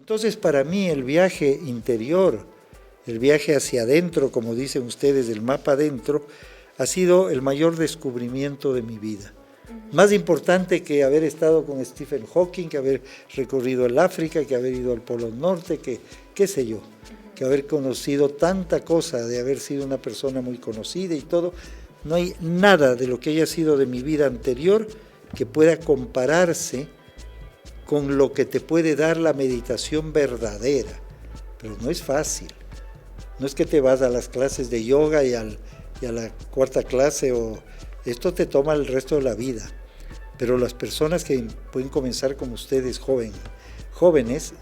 Entonces, para mí el viaje interior, el viaje hacia adentro, como dicen ustedes, el mapa adentro, ha sido el mayor descubrimiento de mi vida. Más importante que haber estado con Stephen Hawking, que haber recorrido el África, que haber ido al Polo Norte, que qué sé yo, que haber conocido tanta cosa, de haber sido una persona muy conocida y todo. No hay nada de lo que haya sido de mi vida anterior que pueda compararse con lo que te puede dar la meditación verdadera. Pero no es fácil. No es que te vas a las clases de yoga y a la cuarta clase, esto te toma el resto de la vida. Pero las personas que pueden comenzar como ustedes, jóvenes,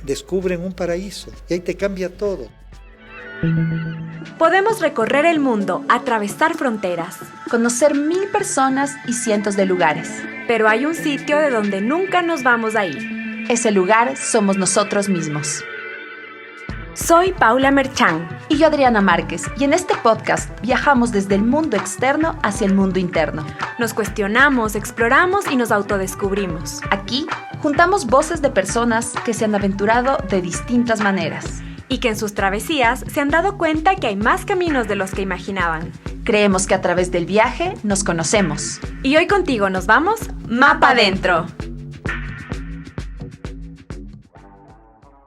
descubren un paraíso y ahí te cambia todo. Podemos recorrer el mundo, atravesar fronteras, conocer 1000 personas y cientos de lugares. Pero hay un sitio de donde nunca nos vamos a ir. Ese lugar somos nosotros mismos. Soy Paula Merchán. Y yo Adriana Márquez. Y en este podcast viajamos desde el mundo externo hacia el mundo interno. Nos cuestionamos, exploramos y nos autodescubrimos. Aquí juntamos voces de personas que se han aventurado de distintas maneras. Y que en sus travesías se han dado cuenta que hay más caminos de los que imaginaban. Creemos que a través del viaje nos conocemos. Y hoy contigo nos vamos Mapa Adentro.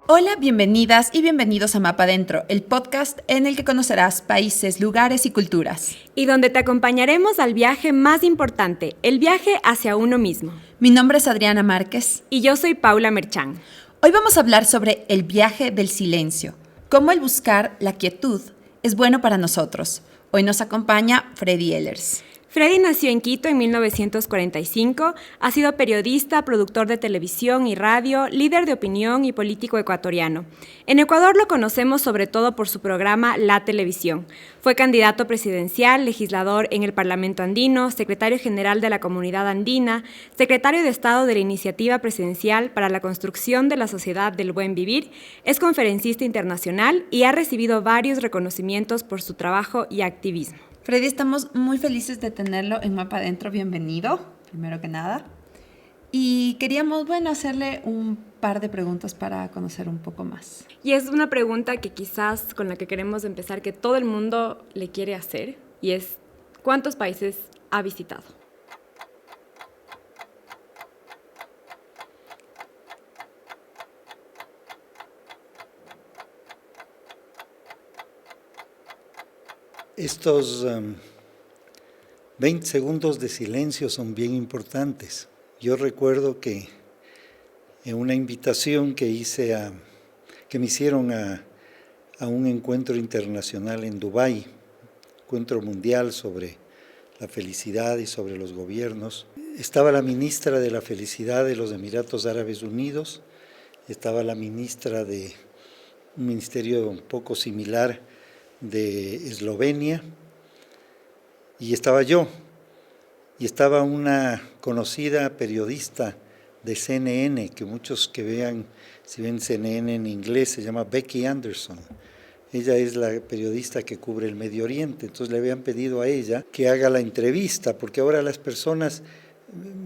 Hola, bienvenidas y bienvenidos a Mapa Adentro, el podcast en el que conocerás países, lugares y culturas. Y donde te acompañaremos al viaje más importante, el viaje hacia uno mismo. Mi nombre es Adriana Márquez. Y yo soy Paula Merchán. Hoy vamos a hablar sobre el viaje del silencio, cómo el buscar la quietud es bueno para nosotros. Hoy nos acompaña Freddy Ehlers. Freddy nació en Quito en 1945, ha sido periodista, productor de televisión y radio, líder de opinión y político ecuatoriano. En Ecuador lo conocemos sobre todo por su programa La Televisión. Fue candidato presidencial, legislador en el Parlamento Andino, secretario general de la Comunidad Andina, secretario de Estado de la Iniciativa Presidencial para la Construcción de la Sociedad del Buen Vivir, es conferencista internacional y ha recibido varios reconocimientos por su trabajo y activismo. Freddy, estamos muy felices de tenerlo en Mapa Adentro. Bienvenido, primero que nada. Y queríamos, hacerle un par de preguntas para conocer un poco más. Y es una pregunta que quizás con la que queremos empezar, que todo el mundo le quiere hacer, y es, ¿cuántos países ha visitado? Estos 20 segundos de silencio son bien importantes. Yo recuerdo que en una invitación que me hicieron a un encuentro internacional en Dubái, encuentro mundial sobre la felicidad y sobre los gobiernos, estaba la ministra de la Felicidad de los Emiratos Árabes Unidos, estaba la ministra de un ministerio un poco similar de Eslovenia, y estaba yo, y estaba una conocida periodista de CNN, que muchos que vean, si ven CNN en inglés, se llama Becky Anderson. Ella es la periodista que cubre el Medio Oriente, entonces le habían pedido a ella que haga la entrevista, porque ahora las personas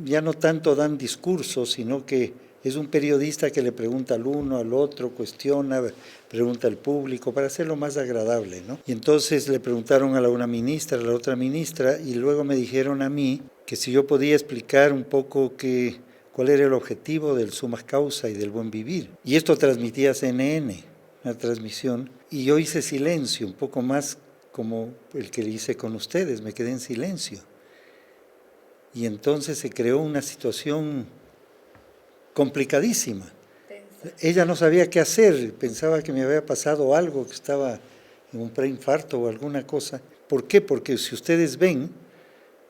ya no tanto dan discursos, sino que es un periodista que le pregunta al uno, al otro, cuestiona, pregunta al público, para hacerlo más agradable, ¿no? Y entonces le preguntaron a una ministra, a la otra ministra, y luego me dijeron a mí que si yo podía explicar un poco cuál era el objetivo del summa causa y del buen vivir. Y esto transmitía CNN, una transmisión, y yo hice silencio, un poco más como el que hice con ustedes, me quedé en silencio. Y entonces se creó una situación complicadísima. Ella no sabía qué hacer, pensaba que me había pasado algo, que estaba en un preinfarto o alguna cosa. ¿Por qué? Porque si ustedes ven,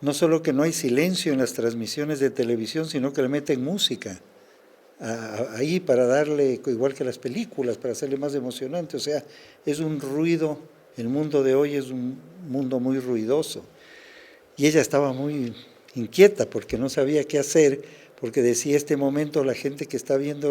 no solo que no hay silencio en las transmisiones de televisión, sino que le meten música ahí para darle, igual que las películas, para hacerle más emocionante. O sea, es un ruido, el mundo de hoy es un mundo muy ruidoso. Y ella estaba muy inquieta porque no sabía qué hacer, porque decía, este momento la gente que está viendo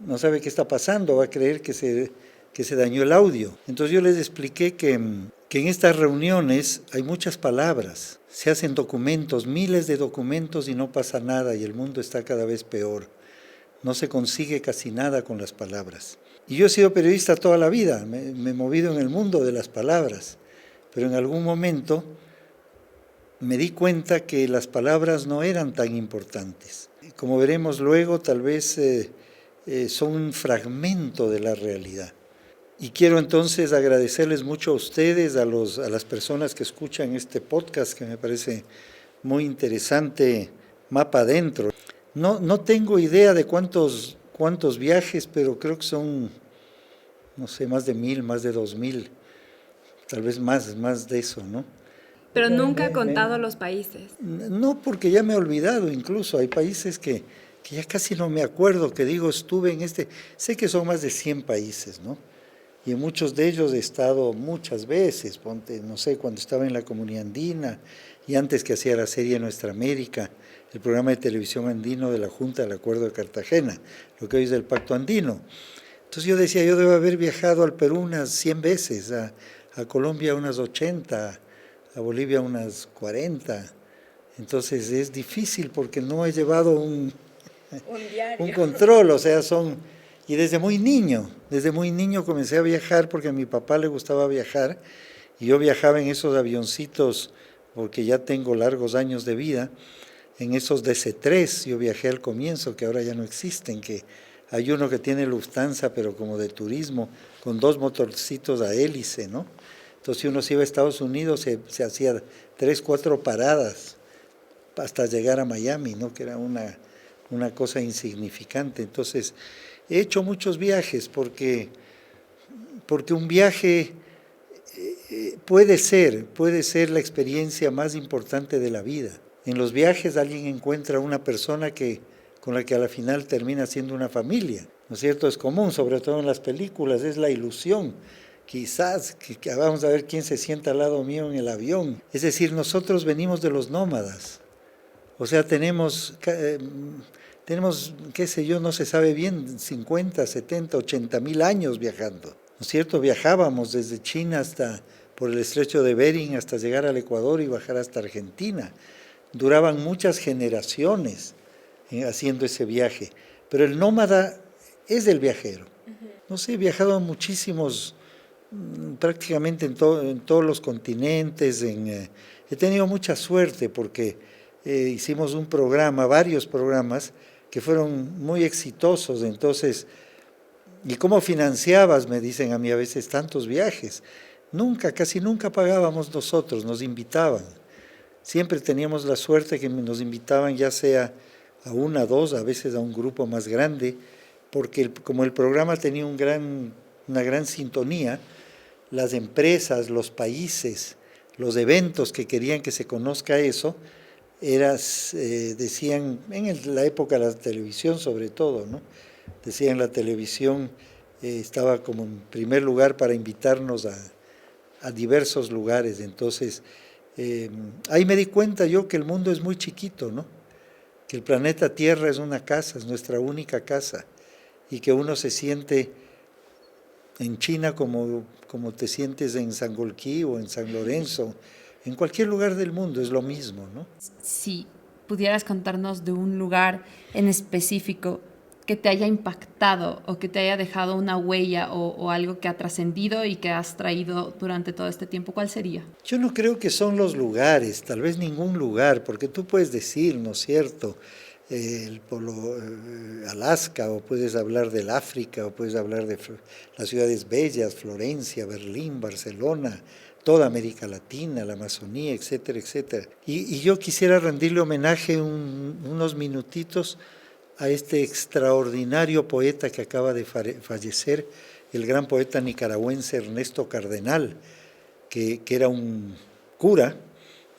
no sabe qué está pasando, va a creer que se dañó el audio. Entonces yo les expliqué que en estas reuniones hay muchas palabras, se hacen documentos, miles de documentos y no pasa nada y el mundo está cada vez peor. no se consigue casi nada con las palabras. Y yo he sido periodista toda la vida, me he movido en el mundo de las palabras, pero en algún momento me di cuenta que las palabras no eran tan importantes. Como veremos luego, tal vez son un fragmento de la realidad. Y quiero entonces agradecerles mucho a ustedes, a las personas que escuchan este podcast, que me parece muy interesante, Mapa Adentro. No tengo idea de cuántos viajes, pero creo que son, no sé, más de 1,000, más de 2,000, tal vez más de eso, ¿no? Pero nunca ha contado los países. No, porque ya me he olvidado incluso. Hay países que ya casi no me acuerdo, que digo, estuve en sé que son más de 100 países, ¿no? Y en muchos de ellos he estado muchas veces, no sé, cuando estaba en la Comunidad Andina y antes que hacía la serie Nuestra América, el programa de televisión andino de la Junta del Acuerdo de Cartagena, lo que hoy es el Pacto Andino. Entonces yo decía, yo debo haber viajado al Perú unas 100 veces, a Colombia unas 80, a Bolivia unas 40. Entonces es difícil porque no he llevado un control, o sea, y desde muy niño comencé a viajar porque a mi papá le gustaba viajar y yo viajaba en esos avioncitos porque ya tengo largos años de vida, en esos DC-3, yo viajé al comienzo, que ahora ya no existen, que hay uno que tiene Lufthansa, pero como de turismo, con 2 motorcitos a hélice, ¿no? Entonces si uno se iba a Estados Unidos, se hacía 3, 4 paradas hasta llegar a Miami, ¿no? Que era una cosa insignificante. Entonces he hecho muchos viajes porque un viaje puede ser la experiencia más importante de la vida. En los viajes alguien encuentra una persona con la que a la final termina siendo una familia, ¿no es cierto? Es común, sobre todo en las películas, es la ilusión. Quizás que vamos a ver quién se sienta al lado mío en el avión. Es decir, nosotros venimos de los nómadas. O sea, tenemos, qué sé yo, no se sabe bien, 50, 70, 80 mil años viajando, ¿no es cierto? Viajábamos desde China por el estrecho de Bering hasta llegar al Ecuador y bajar hasta Argentina. Duraban muchas generaciones haciendo ese viaje. Pero el nómada es el viajero. No sé, he viajado muchísimos, prácticamente en todos los continentes. He tenido mucha suerte porque hicimos varios programas que fueron muy exitosos. Entonces, ¿y cómo financiabas? Me dicen a mí a veces tantos viajes. Casi nunca pagábamos nosotros, nos invitaban. Siempre teníamos la suerte que nos invitaban ya sea a 1, 2, a veces a un grupo más grande, porque como el programa tenía una gran sintonía, las empresas, los países, los eventos que querían que se conozca eso, decían, en la época de la televisión sobre todo, ¿no? Decían la televisión estaba como en primer lugar para invitarnos a diversos lugares. Entonces, ahí me di cuenta yo que el mundo es muy chiquito, ¿no? Que el planeta Tierra es una casa, es nuestra única casa, y que uno se siente en China como te sientes en Sangolquí o en San Lorenzo, en cualquier lugar del mundo es lo mismo, ¿no? Si pudieras contarnos de un lugar en específico que te haya impactado o que te haya dejado una huella o algo que ha trascendido y que has traído durante todo este tiempo, ¿cuál sería? Yo no creo que son los lugares, tal vez ningún lugar, porque tú puedes decir, ¿no es cierto?, el polo Alaska, o puedes hablar del África, o puedes hablar de las ciudades bellas, Florencia, Berlín, Barcelona, toda América Latina, la Amazonía, etcétera, etcétera. Y yo quisiera rendirle homenaje unos minutitos a este extraordinario poeta que acaba de fallecer, el gran poeta nicaragüense Ernesto Cardenal, que era un cura,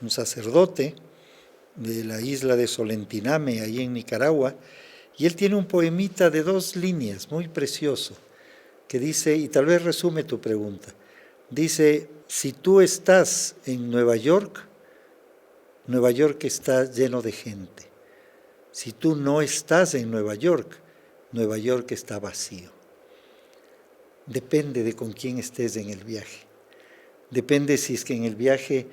un sacerdote de la isla de Solentiname, ahí en Nicaragua, y él tiene un poemita de 2 líneas, muy precioso, que dice, y tal vez resume tu pregunta, dice: si tú estás en Nueva York está lleno de gente. Si tú no estás en Nueva York está vacío. Depende de con quién estés en el viaje. Depende si es que en el viaje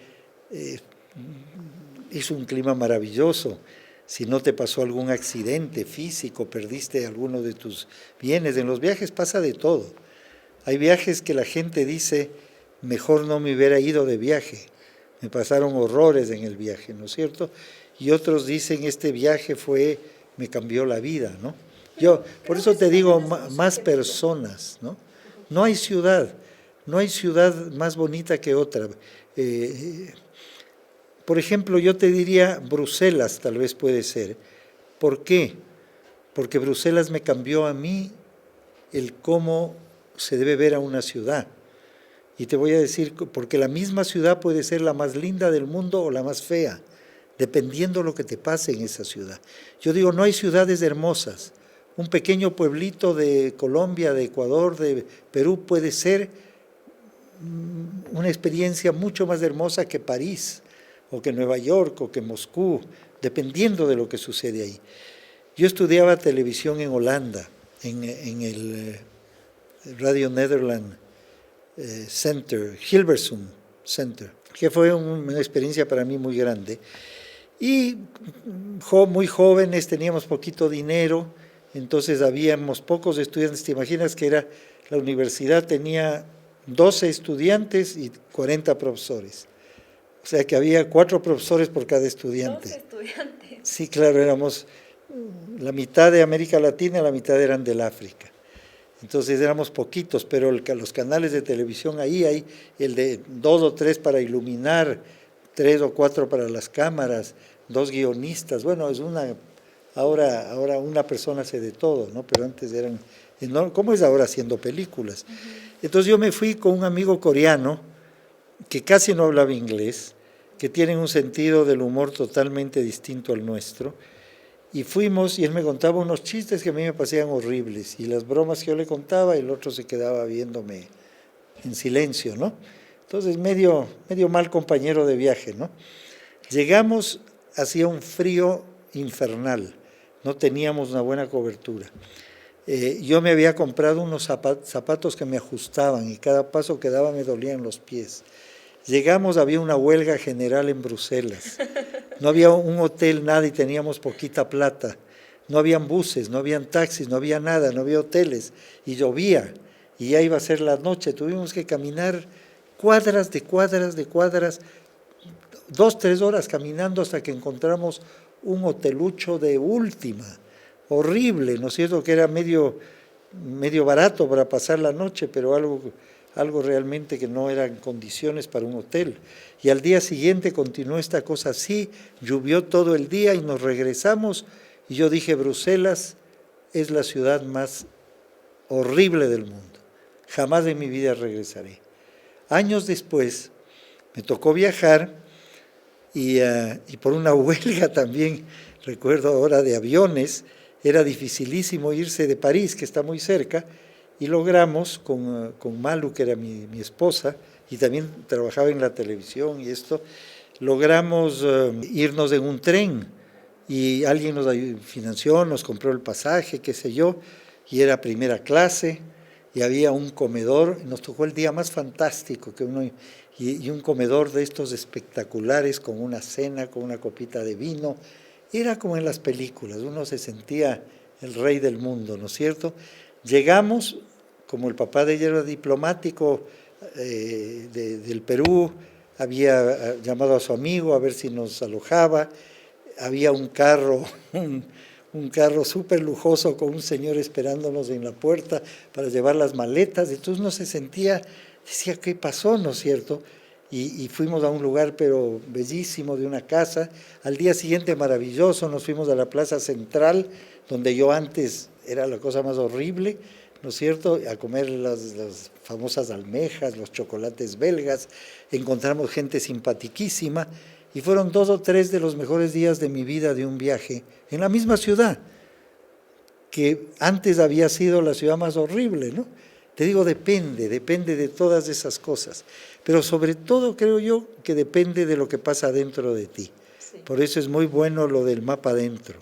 es un clima maravilloso, si no te pasó algún accidente físico, perdiste alguno de tus bienes. En los viajes pasa de todo. Hay viajes que la gente dice, mejor no me hubiera ido de viaje, me pasaron horrores en el viaje, ¿no es cierto? Y otros dicen, este viaje me cambió la vida, ¿no? Yo, por eso te digo, más personas, ¿no? No hay ciudad más bonita que otra. Por ejemplo, yo te diría Bruselas, tal vez puede ser. ¿Por qué? Porque Bruselas me cambió a mí el cómo se debe ver a una ciudad. Y te voy a decir, porque la misma ciudad puede ser la más linda del mundo o la más fea, dependiendo lo que te pase en esa ciudad. Yo digo, no hay ciudades hermosas. Un pequeño pueblito de Colombia, de Ecuador, de Perú puede ser una experiencia mucho más hermosa que París, o que Nueva York, o que Moscú, dependiendo de lo que sucede ahí. Yo estudiaba televisión en Holanda, en el Radio Nederland Center, Hilversum Center, que fue una experiencia para mí muy grande. Y muy jóvenes, teníamos poquito dinero, entonces habíamos pocos estudiantes. Te imaginas que la universidad tenía 12 estudiantes y 40 profesores. O sea que había 4 profesores por cada estudiante. 12 estudiantes. Sí, claro, éramos la mitad de América Latina, la mitad eran del África. Entonces éramos poquitos, pero los canales de televisión ahí hay el de 2 o 3 para iluminar, 3 o 4 para las cámaras, 2 guionistas. Bueno, ahora una persona hace de todo, ¿no? Pero antes eran enormes. ¿Cómo es ahora haciendo películas? Entonces yo me fui con un amigo coreano que casi no hablaba inglés, que tienen un sentido del humor totalmente distinto al nuestro. Y fuimos y él me contaba unos chistes que a mí me parecían horribles y las bromas que yo le contaba, el otro se quedaba viéndome en silencio, ¿no? Entonces medio mal compañero de viaje, ¿no? Llegamos, hacía un frío infernal, no teníamos una buena cobertura. Yo me había comprado unos zapatos que me ajustaban y cada paso que daba me dolían los pies. Llegamos, había una huelga general en Bruselas. No había un hotel, nada, y teníamos poquita plata. No habían buses, no habían taxis, no había nada, no había hoteles. Y llovía, y ya iba a ser la noche. Tuvimos que caminar cuadras de cuadras de cuadras, 2, 3 horas caminando hasta que encontramos un hotelucho de última. Horrible, ¿no es cierto? Que era medio barato para pasar la noche, pero algo realmente que no eran condiciones para un hotel. Y al día siguiente continuó esta cosa así, llovió todo el día y nos regresamos. Y yo dije, Bruselas es la ciudad más horrible del mundo. Jamás en mi vida regresaré. Años después me tocó viajar y por una huelga también, recuerdo ahora, de aviones, era dificilísimo irse de París, que está muy cerca, y logramos con Malu, que era mi esposa, y también trabajaba en la televisión y esto, logramos irnos en un tren y alguien nos financió, nos compró el pasaje, qué sé yo, y era primera clase y había un comedor, nos tocó el día más fantástico y un comedor de estos espectaculares con una cena, con una copita de vino. Era como en las películas, uno se sentía el rey del mundo, ¿no es cierto? Llegamos, como el papá de ella era diplomático del Perú, había llamado a su amigo a ver si nos alojaba, había un carro súper lujoso con un señor esperándonos en la puerta para llevar las maletas, entonces uno se sentía, decía, ¿qué pasó, no es cierto? Y fuimos a un lugar pero bellísimo, de una casa. Al día siguiente, maravilloso, nos fuimos a la Plaza Central, donde yo antes era la cosa más horrible, ¿no es cierto?, a comer las famosas almejas, los chocolates belgas. Encontramos gente simpatiquísima y fueron 2 o 3 de los mejores días de mi vida de un viaje en la misma ciudad, que antes había sido la ciudad más horrible, ¿no? Te digo, depende de todas esas cosas, pero sobre todo creo yo que depende de lo que pasa dentro de ti. Sí. Por eso es muy bueno lo del mapa dentro.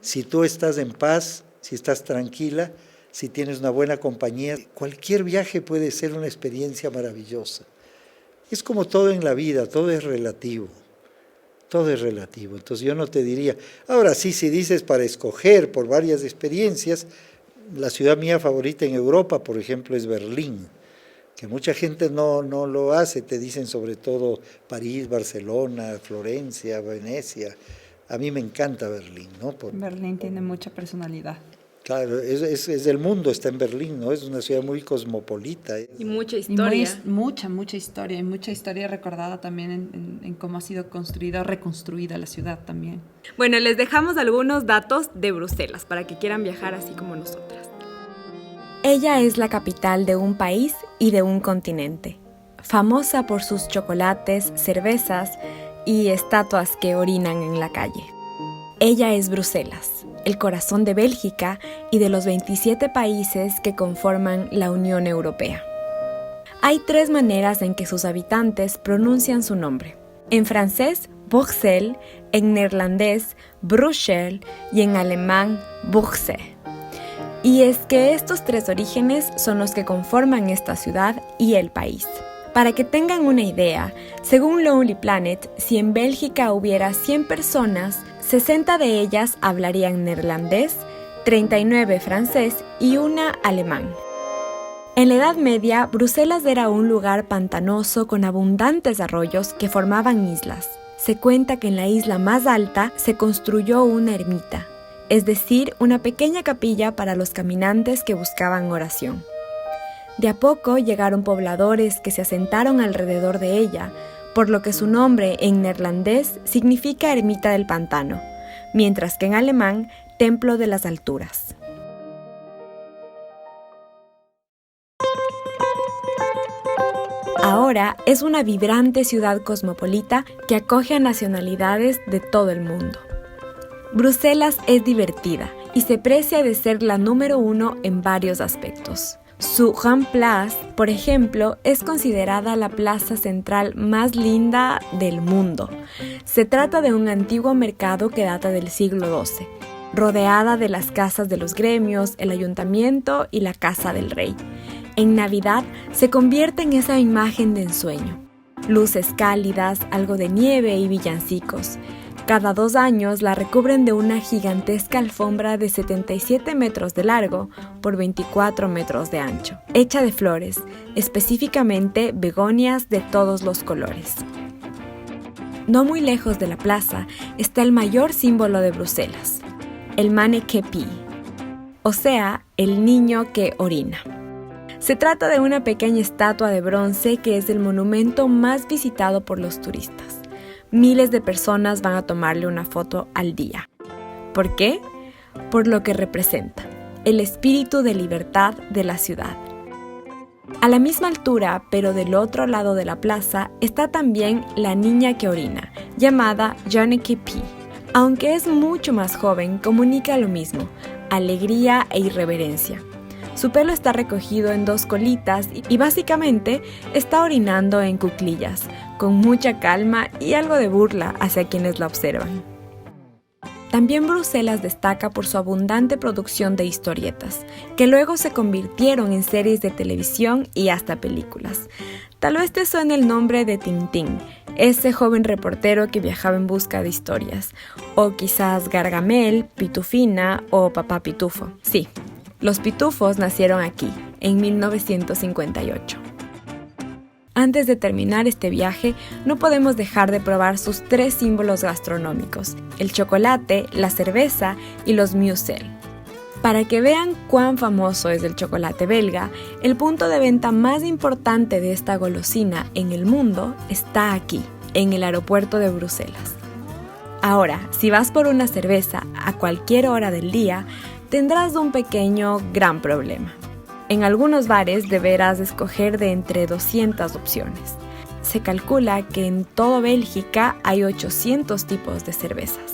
Si tú estás en paz, si estás tranquila, si tienes una buena compañía, cualquier viaje puede ser una experiencia maravillosa. Es como todo en la vida, todo es relativo. Todo es relativo. Entonces yo no te diría, ahora sí, si dices para escoger por varias experiencias, la ciudad mía favorita en Europa, por ejemplo, es Berlín, que mucha gente no lo hace, te dicen sobre todo París, Barcelona, Florencia, Venecia. A mí me encanta Berlín, ¿no? Berlín tiene mucha personalidad. Claro, es el mundo, está en Berlín, ¿no? Es una ciudad muy cosmopolita. Y mucha historia. Y mucha historia, y mucha historia recordada también en cómo ha sido construida o reconstruida la ciudad también. Bueno, les dejamos algunos datos de Bruselas para que quieran viajar así como nosotras. Ella es la capital de un país y de un continente, famosa por sus chocolates, cervezas y estatuas que orinan en la calle. Ella es Bruselas, el corazón de Bélgica y de los 27 países que conforman la Unión Europea. Hay 3 maneras en que sus habitantes pronuncian su nombre. En francés, Bruxelles, en neerlandés, Bruxelles y en alemán, Buchse. Y es que estos 3 orígenes son los que conforman esta ciudad y el país. Para que tengan una idea, según Lonely Planet, si en Bélgica hubiera 100 personas, 60 de ellas hablarían neerlandés, 39 francés y 1 alemán. En la Edad Media, Bruselas era un lugar pantanoso con abundantes arroyos que formaban islas. Se cuenta que en la isla más alta se construyó una ermita, es decir, una pequeña capilla para los caminantes que buscaban oración. De a poco llegaron pobladores que se asentaron alrededor de ella, por lo que su nombre en neerlandés significa ermita del pantano, mientras que en alemán, templo de las alturas. Ahora es una vibrante ciudad cosmopolita que acoge a nacionalidades de todo el mundo. Bruselas es divertida y se precia de ser la número 1 en varios aspectos. Su Grand Place, por ejemplo, es considerada la plaza central más linda del mundo. Se trata de un antiguo mercado que data del siglo XII, rodeada de las casas de los gremios, el ayuntamiento y la casa del rey. En Navidad se convierte en esa imagen de ensueño. Luces cálidas, algo de nieve y villancicos. Cada 2 años la recubren de una gigantesca alfombra de 77 metros de largo por 24 metros de ancho, hecha de flores, específicamente begonias de todos los colores. No muy lejos de la plaza está el mayor símbolo de Bruselas, el Manneke-Pis, o sea, el niño que orina. Se trata de una pequeña estatua de bronce que es el monumento más visitado por los turistas. Miles de personas van a tomarle una foto al día. ¿Por qué? Por lo que representa, el espíritu de libertad de la ciudad. A la misma altura, pero del otro lado de la plaza, está también la niña que orina, llamada Manneke-Pis. Aunque es mucho más joven, comunica lo mismo, alegría e irreverencia. Su pelo está recogido en 2 colitas y básicamente está orinando en cuclillas, con mucha calma y algo de burla hacia quienes la observan. También Bruselas destaca por su abundante producción de historietas, que luego se convirtieron en series de televisión y hasta películas. Tal vez te suene el nombre de Tintín, ese joven reportero que viajaba en busca de historias, o quizás Gargamel, Pitufina o Papá Pitufo. Sí. Los pitufos nacieron aquí, en 1958. Antes de terminar este viaje, no podemos dejar de probar sus 3 símbolos gastronómicos, el chocolate, la cerveza y los muesli. Para que vean cuán famoso es el chocolate belga, el punto de venta más importante de esta golosina en el mundo está aquí, en el aeropuerto de Bruselas. Ahora, si vas por una cerveza a cualquier hora del día, tendrás un pequeño gran problema. En algunos bares deberás escoger de entre 200 opciones. Se calcula que en toda Bélgica hay 800 tipos de cervezas.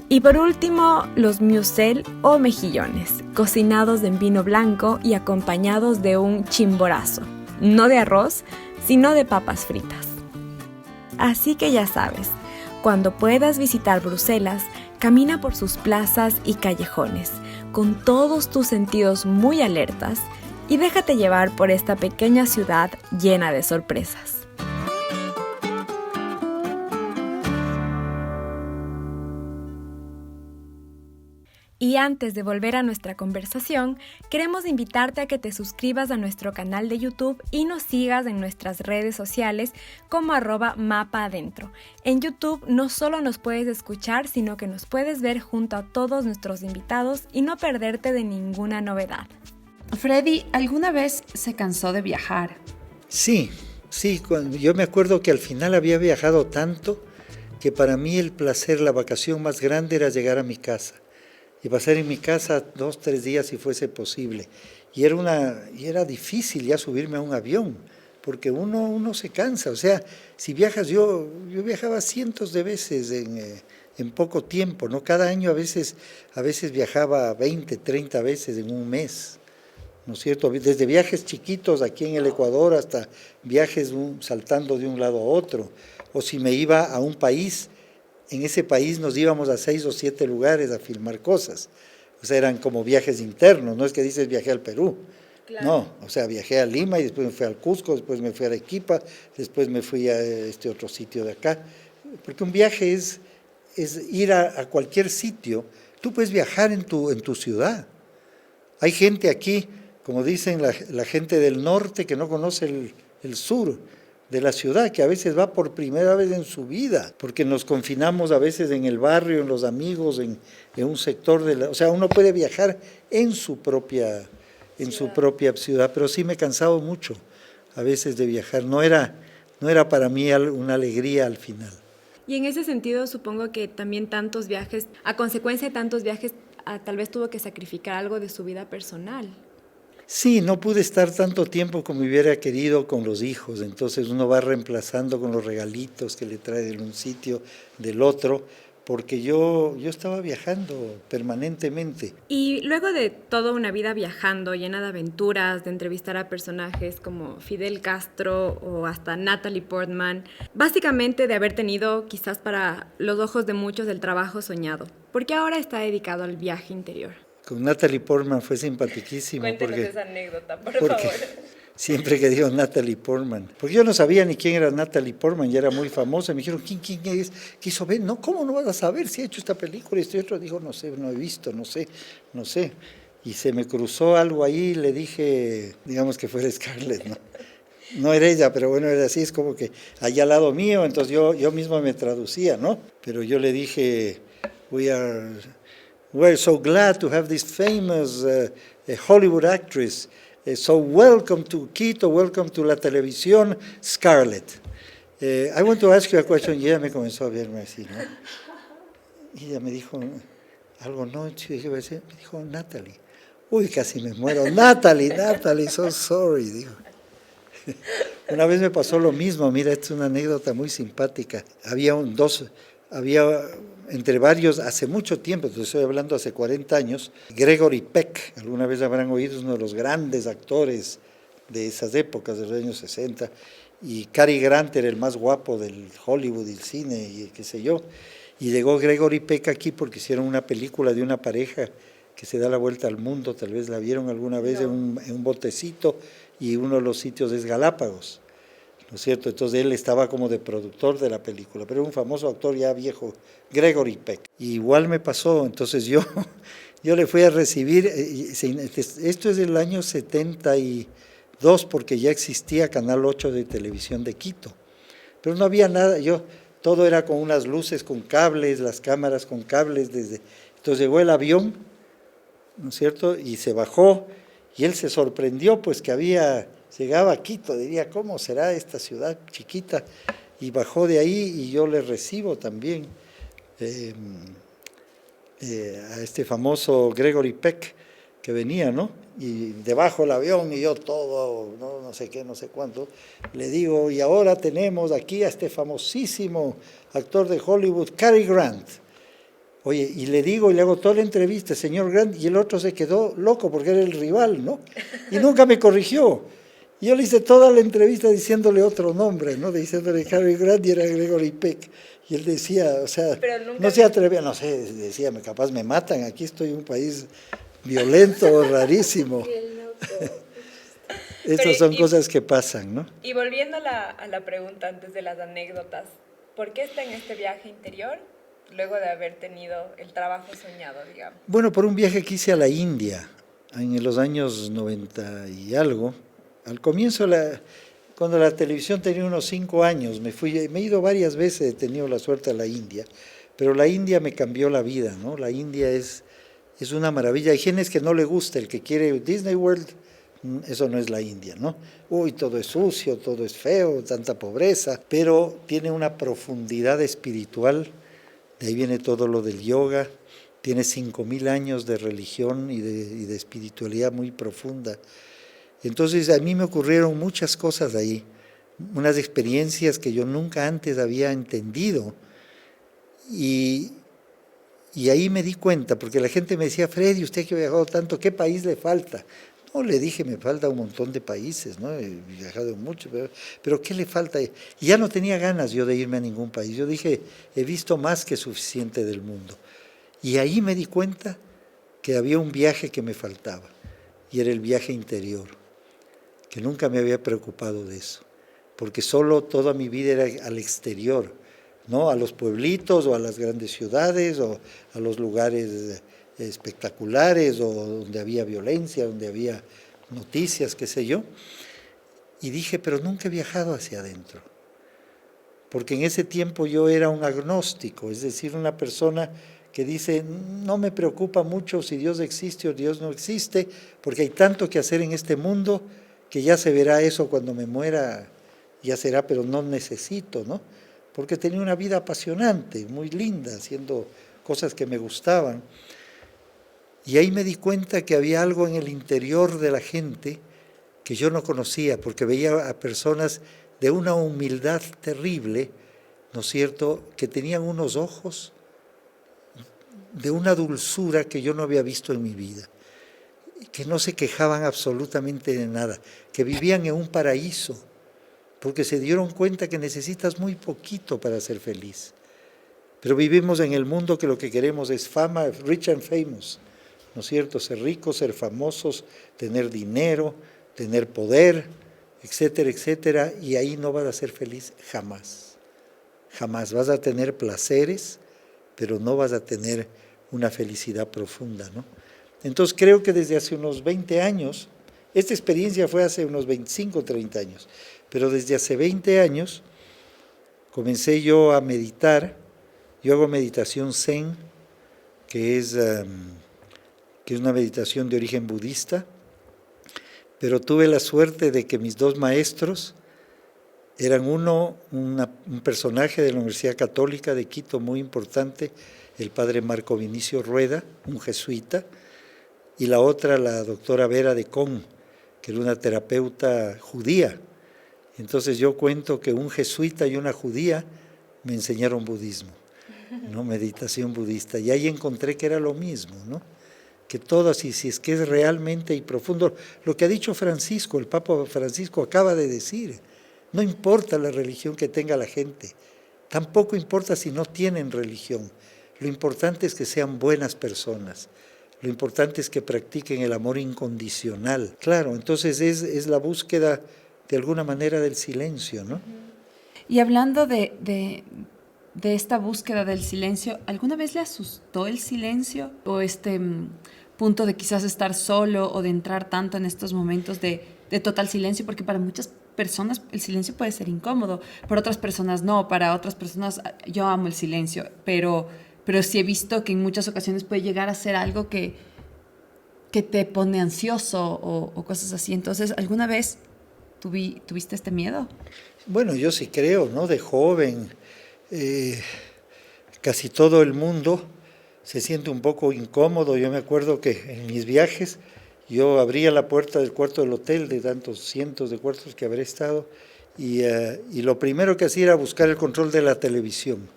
Y por último, los muesli o mejillones, cocinados en vino blanco y acompañados de un chimborazo, no de arroz, sino de papas fritas. Así que ya sabes, cuando puedas visitar Bruselas, camina por sus plazas y callejones, con todos tus sentidos muy alertas y déjate llevar por esta pequeña ciudad llena de sorpresas. Y antes de volver a nuestra conversación, queremos invitarte a que te suscribas a nuestro canal de YouTube y nos sigas en nuestras redes sociales como @mapaadentro. En YouTube no solo nos puedes escuchar, sino que nos puedes ver junto a todos nuestros invitados y no perderte de ninguna novedad. Freddy, ¿alguna vez se cansó de viajar? Sí, yo me acuerdo que al final había viajado tanto que para mí el placer, la vacación más grande era llegar a mi casa y pasar en mi casa 2, 3 días si fuese posible. Y era difícil ya subirme a un avión, porque uno se cansa. O sea, si viajas, yo viajaba cientos de veces en poco tiempo, ¿no? Cada año a veces viajaba 20, 30 veces en un mes, ¿no es cierto? Desde viajes chiquitos aquí en el Ecuador hasta viajes saltando de un lado a otro. O si me iba a un país, en ese país nos íbamos a 6 o 7 lugares a filmar cosas. O sea, eran como viajes internos, no es que dices viajé al Perú. Claro. No, o sea, viajé a Lima y después me fui al Cusco, después me fui a Arequipa, después me fui a este otro sitio de acá. Porque un viaje es ir a cualquier sitio. Tú puedes viajar en tu ciudad. Hay gente aquí, como dicen la gente del norte, que no conoce el sur de la ciudad, que a veces va por primera vez en su vida, porque nos confinamos a veces en el barrio, en los amigos, en un sector o sea, uno puede viajar en su propia ciudad, pero sí me he cansado mucho a veces de viajar, no era para mí una alegría al final. Y en ese sentido supongo que también a consecuencia de tantos viajes, tal vez tuvo que sacrificar algo de su vida personal. Sí, no pude estar tanto tiempo como hubiera querido con los hijos, entonces uno va reemplazando con los regalitos que le trae de un sitio, del otro, porque yo estaba viajando permanentemente. Y luego de toda una vida viajando, llena de aventuras, de entrevistar a personajes como Fidel Castro o hasta Natalie Portman, básicamente de haber tenido, quizás para los ojos de muchos, el trabajo soñado, ¿por qué ahora está dedicado al viaje interior? Con Natalie Portman fue simpaticísimo. Cuéntenos esa anécdota, por favor. Siempre que digo Natalie Portman, porque yo no sabía ni quién era Natalie Portman, ya era muy famosa, me dijeron, ¿quién es? Quiso ver, no, ¿cómo no vas a saber si ha hecho esta película? Y este otro dijo, no sé, no he visto, no sé. Y se me cruzó algo ahí y le dije, digamos que fuera Scarlett, ¿no? No era ella, pero bueno, era así, es como que allá al lado mío, entonces yo mismo me traducía, ¿no? Pero yo le dije, we're so glad to have this famous Hollywood actress. So welcome to Quito, welcome to la televisión, Scarlett. I want to ask you a question. Y ella me comenzó a verme así, ¿no? Y ella me dijo algo, no, me dijo Natalie. Uy, casi me muero. Natalie, so sorry, digo. Una vez me pasó lo mismo, mira, esta es una anécdota muy simpática. Había entre varios, hace mucho tiempo, estoy hablando hace 40 años, Gregory Peck, alguna vez habrán oído, es uno de los grandes actores de esas épocas, de los años 60, y Cary Grant era el más guapo del Hollywood y el cine, y qué sé yo, y llegó Gregory Peck aquí porque hicieron una película de una pareja que se da la vuelta al mundo, tal vez la vieron alguna vez en un botecito, y uno de los sitios es Galápagos, ¿no es cierto? Entonces él estaba como de productor de la película, pero era un famoso actor ya viejo, Gregory Peck. Y igual me pasó, entonces yo le fui a recibir, esto es del año 72, porque ya existía Canal 8 de televisión de Quito, pero no había nada, todo era con unas luces, con cables, las cámaras con cables, entonces llegó el avión, ¿no es cierto? Y se bajó, y él se sorprendió, pues que llegaba a Quito, diría, ¿cómo será esta ciudad chiquita? Y bajó de ahí y yo le recibo también a este famoso Gregory Peck que venía, ¿no? Y debajo del avión y yo todo, no sé qué, no sé cuánto, le digo, y ahora tenemos aquí a este famosísimo actor de Hollywood, Cary Grant. Oye, y le digo, y le hago toda la entrevista, señor Grant, y el otro se quedó loco porque era el rival, ¿no? Y nunca me corrigió. Y yo le hice toda la entrevista diciéndole otro nombre, ¿no? Diciéndole Cary Grant y era Gregory Peck. Y él decía, o sea, no se atrevía, no sé, decía, capaz me matan, aquí estoy en un país violento, rarísimo. Estas son cosas que pasan, ¿no? Y volviendo a la pregunta antes de las anécdotas, ¿por qué está en este viaje interior? luego de haber tenido el trabajo soñado, digamos? Bueno, por un viaje que hice a la India en los años 90 y algo. Al comienzo, cuando la televisión tenía unos 5 años, me he ido varias veces, he tenido la suerte a la India, pero la India me cambió la vida, ¿no? La India es una maravilla. Hay gente que no le gusta, el que quiere Disney World, eso no es la India, ¿no? Uy, todo es sucio, todo es feo, tanta pobreza, pero tiene una profundidad espiritual, de ahí viene todo lo del yoga, tiene 5.000 años de religión y de espiritualidad muy profunda. Entonces a mí me ocurrieron muchas cosas ahí, unas experiencias que yo nunca antes había entendido. Y ahí me di cuenta, porque la gente me decía, Freddy, usted que ha viajado tanto, ¿qué país le falta? No, le dije, me falta un montón de países, ¿no? He viajado mucho, pero ¿qué le falta? Y ya no tenía ganas yo de irme a ningún país. Yo dije, he visto más que suficiente del mundo. Y ahí me di cuenta que había un viaje que me faltaba, y era el viaje interior, que nunca me había preocupado de eso, porque solo toda mi vida era al exterior, ¿no? A los pueblitos o a las grandes ciudades o a los lugares espectaculares o donde había violencia, donde había noticias, qué sé yo. Y dije, pero nunca he viajado hacia adentro, porque en ese tiempo yo era un agnóstico, es decir, una persona que dice, no me preocupa mucho si Dios existe o Dios no existe, porque hay tanto que hacer en este mundo que ya se verá eso cuando me muera, ya será, pero no necesito, ¿no? Porque tenía una vida apasionante, muy linda, haciendo cosas que me gustaban. Y ahí me di cuenta que había algo en el interior de la gente que yo no conocía, porque veía a personas de una humildad terrible, ¿no es cierto?, que tenían unos ojos de una dulzura que yo no había visto en mi vida, que no se quejaban absolutamente de nada, que vivían en un paraíso, porque se dieron cuenta que necesitas muy poquito para ser feliz. Pero vivimos en el mundo que lo que queremos es fama, rich and famous, ¿no es cierto? Ser ricos, ser famosos, tener dinero, tener poder, etcétera, etcétera, y ahí no vas a ser feliz jamás. Jamás. Vas a tener placeres, pero no vas a tener una felicidad profunda, ¿no? Entonces creo que desde hace unos 20 años, esta experiencia fue hace unos 25 o 30 años, pero desde hace 20 años comencé yo a meditar. Yo hago meditación Zen, que es una meditación de origen budista, pero tuve la suerte de que mis 2 maestros eran un personaje de la Universidad Católica de Quito muy importante, el padre Marco Vinicio Rueda, un jesuita, y la otra, la doctora Vera de Con, que era una terapeuta judía. Entonces yo cuento que un jesuita y una judía me enseñaron budismo, ¿no? Meditación budista, y ahí encontré que era lo mismo, ¿no? Que todas, y si es que es realmente y profundo, lo que ha dicho Francisco, el Papa Francisco acaba de decir, no importa la religión que tenga la gente, tampoco importa si no tienen religión, lo importante es que sean buenas personas, lo importante es que practiquen el amor incondicional. Claro, entonces es la búsqueda de alguna manera del silencio, ¿no? Y hablando de esta búsqueda del silencio, ¿alguna vez le asustó el silencio? ¿O este punto de quizás estar solo o de entrar tanto en estos momentos de total silencio? Porque para muchas personas el silencio puede ser incómodo, para otras personas no, para otras personas yo amo el silencio, pero sí he visto que en muchas ocasiones puede llegar a ser algo que te pone ansioso o cosas así. Entonces, ¿alguna vez tuviste este miedo? Bueno, yo sí creo, ¿no? De joven, casi todo el mundo se siente un poco incómodo. Yo me acuerdo que en mis viajes yo abría la puerta del cuarto del hotel, de tantos cientos de cuartos que habré estado, y lo primero que hacía era buscar el control de la televisión.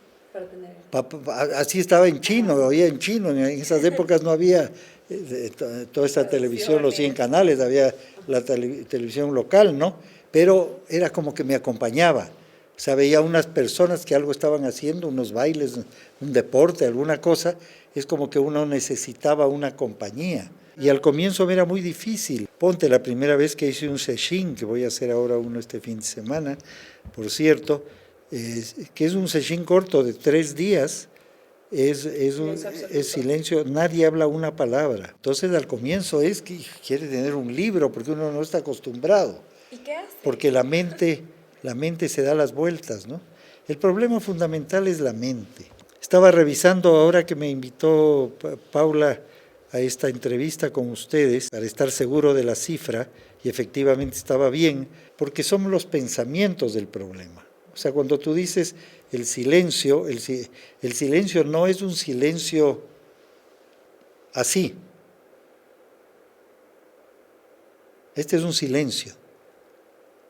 Así estaba en chino, oía en chino, en esas épocas no había toda esta televisión, los 100 canales, había la televisión local, ¿no? Pero era como que me acompañaba, o sea, veía unas personas que algo estaban haciendo, unos bailes, un deporte, alguna cosa, es como que uno necesitaba una compañía. Y al comienzo me era muy difícil. Ponte, la primera vez que hice un sesshin, que voy a hacer ahora uno este fin de semana, por cierto, que es un sesshin corto de 3 días, es silencio, nadie habla una palabra. Entonces al comienzo es que quiere tener un libro porque uno no está acostumbrado. ¿Y qué hace? Porque la mente se da las vueltas, ¿no? El problema fundamental es la mente. Estaba revisando ahora que me invitó Paula a esta entrevista con ustedes para estar seguro de la cifra, y efectivamente estaba bien, porque son los pensamientos del problema. O sea, cuando tú dices el silencio no es un silencio así. Este es un silencio.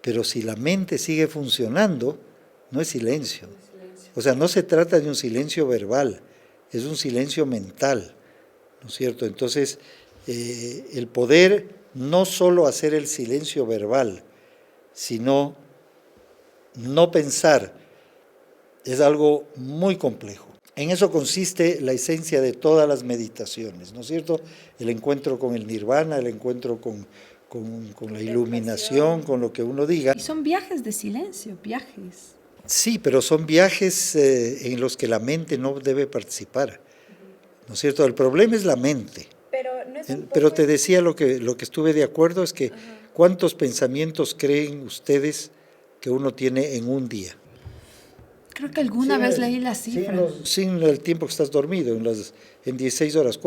Pero si la mente sigue funcionando, no es silencio. O sea, no se trata de un silencio verbal, es un silencio mental, ¿no es cierto? Entonces, el poder no solo hacer el silencio verbal, sino no pensar, es algo muy complejo. En eso consiste la esencia de todas las meditaciones, ¿no es cierto? El encuentro con el nirvana, el encuentro con la iluminación, con lo que uno diga. Y son viajes de silencio, viajes. Sí, pero son viajes en los que la mente no debe participar, ¿no es cierto? El problema es la mente. Pero, no es Pero te decía lo que estuve de acuerdo es que ¿cuántos pensamientos creen ustedes que uno tiene en un día? Creo que alguna vez leí la cifra. Sin el tiempo que estás dormido, en 16 horas.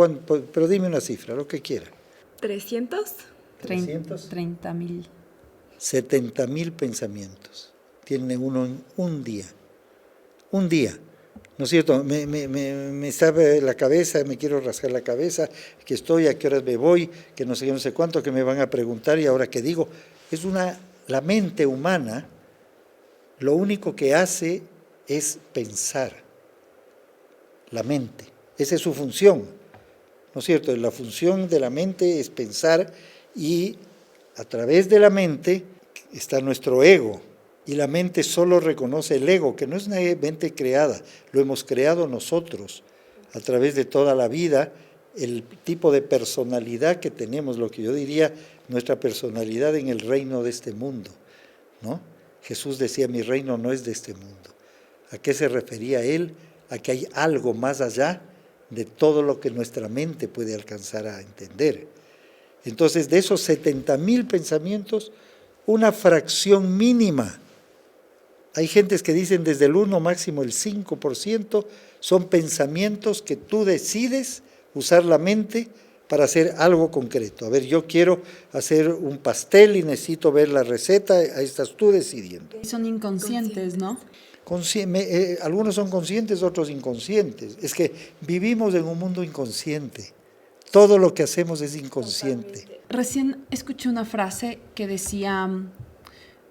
Pero dime una cifra, lo que quiera. ¿300? 30.000. 70.000 pensamientos tiene uno en un día. Un día. ¿No es cierto? Me sabe la cabeza, me quiero rascar la cabeza, que estoy, a qué horas me voy, que no sé qué, no sé cuánto, que me van a preguntar y ahora qué digo. La mente humana, lo único que hace es pensar. La mente, esa es su función, ¿no es cierto? La función de la mente es pensar y a través de la mente está nuestro ego. Y la mente solo reconoce el ego, que no es una mente creada, lo hemos creado nosotros a través de toda la vida, el tipo de personalidad que tenemos, lo que yo diría, nuestra personalidad en el reino de este mundo, ¿no? Jesús decía, mi reino no es de este mundo. ¿A qué se refería él? A que hay algo más allá de todo lo que nuestra mente puede alcanzar a entender. Entonces, de esos 70.000 pensamientos, una fracción mínima. Hay gentes que dicen desde el 1, máximo el 5%, son pensamientos que tú decides usar la mente para hacer algo concreto. A ver, yo quiero hacer un pastel y necesito ver la receta, ahí estás tú decidiendo. Son inconscientes, ¿no? Algunos son conscientes, otros inconscientes. Es que vivimos en un mundo inconsciente. Todo lo que hacemos es inconsciente. Recién escuché una frase que decía,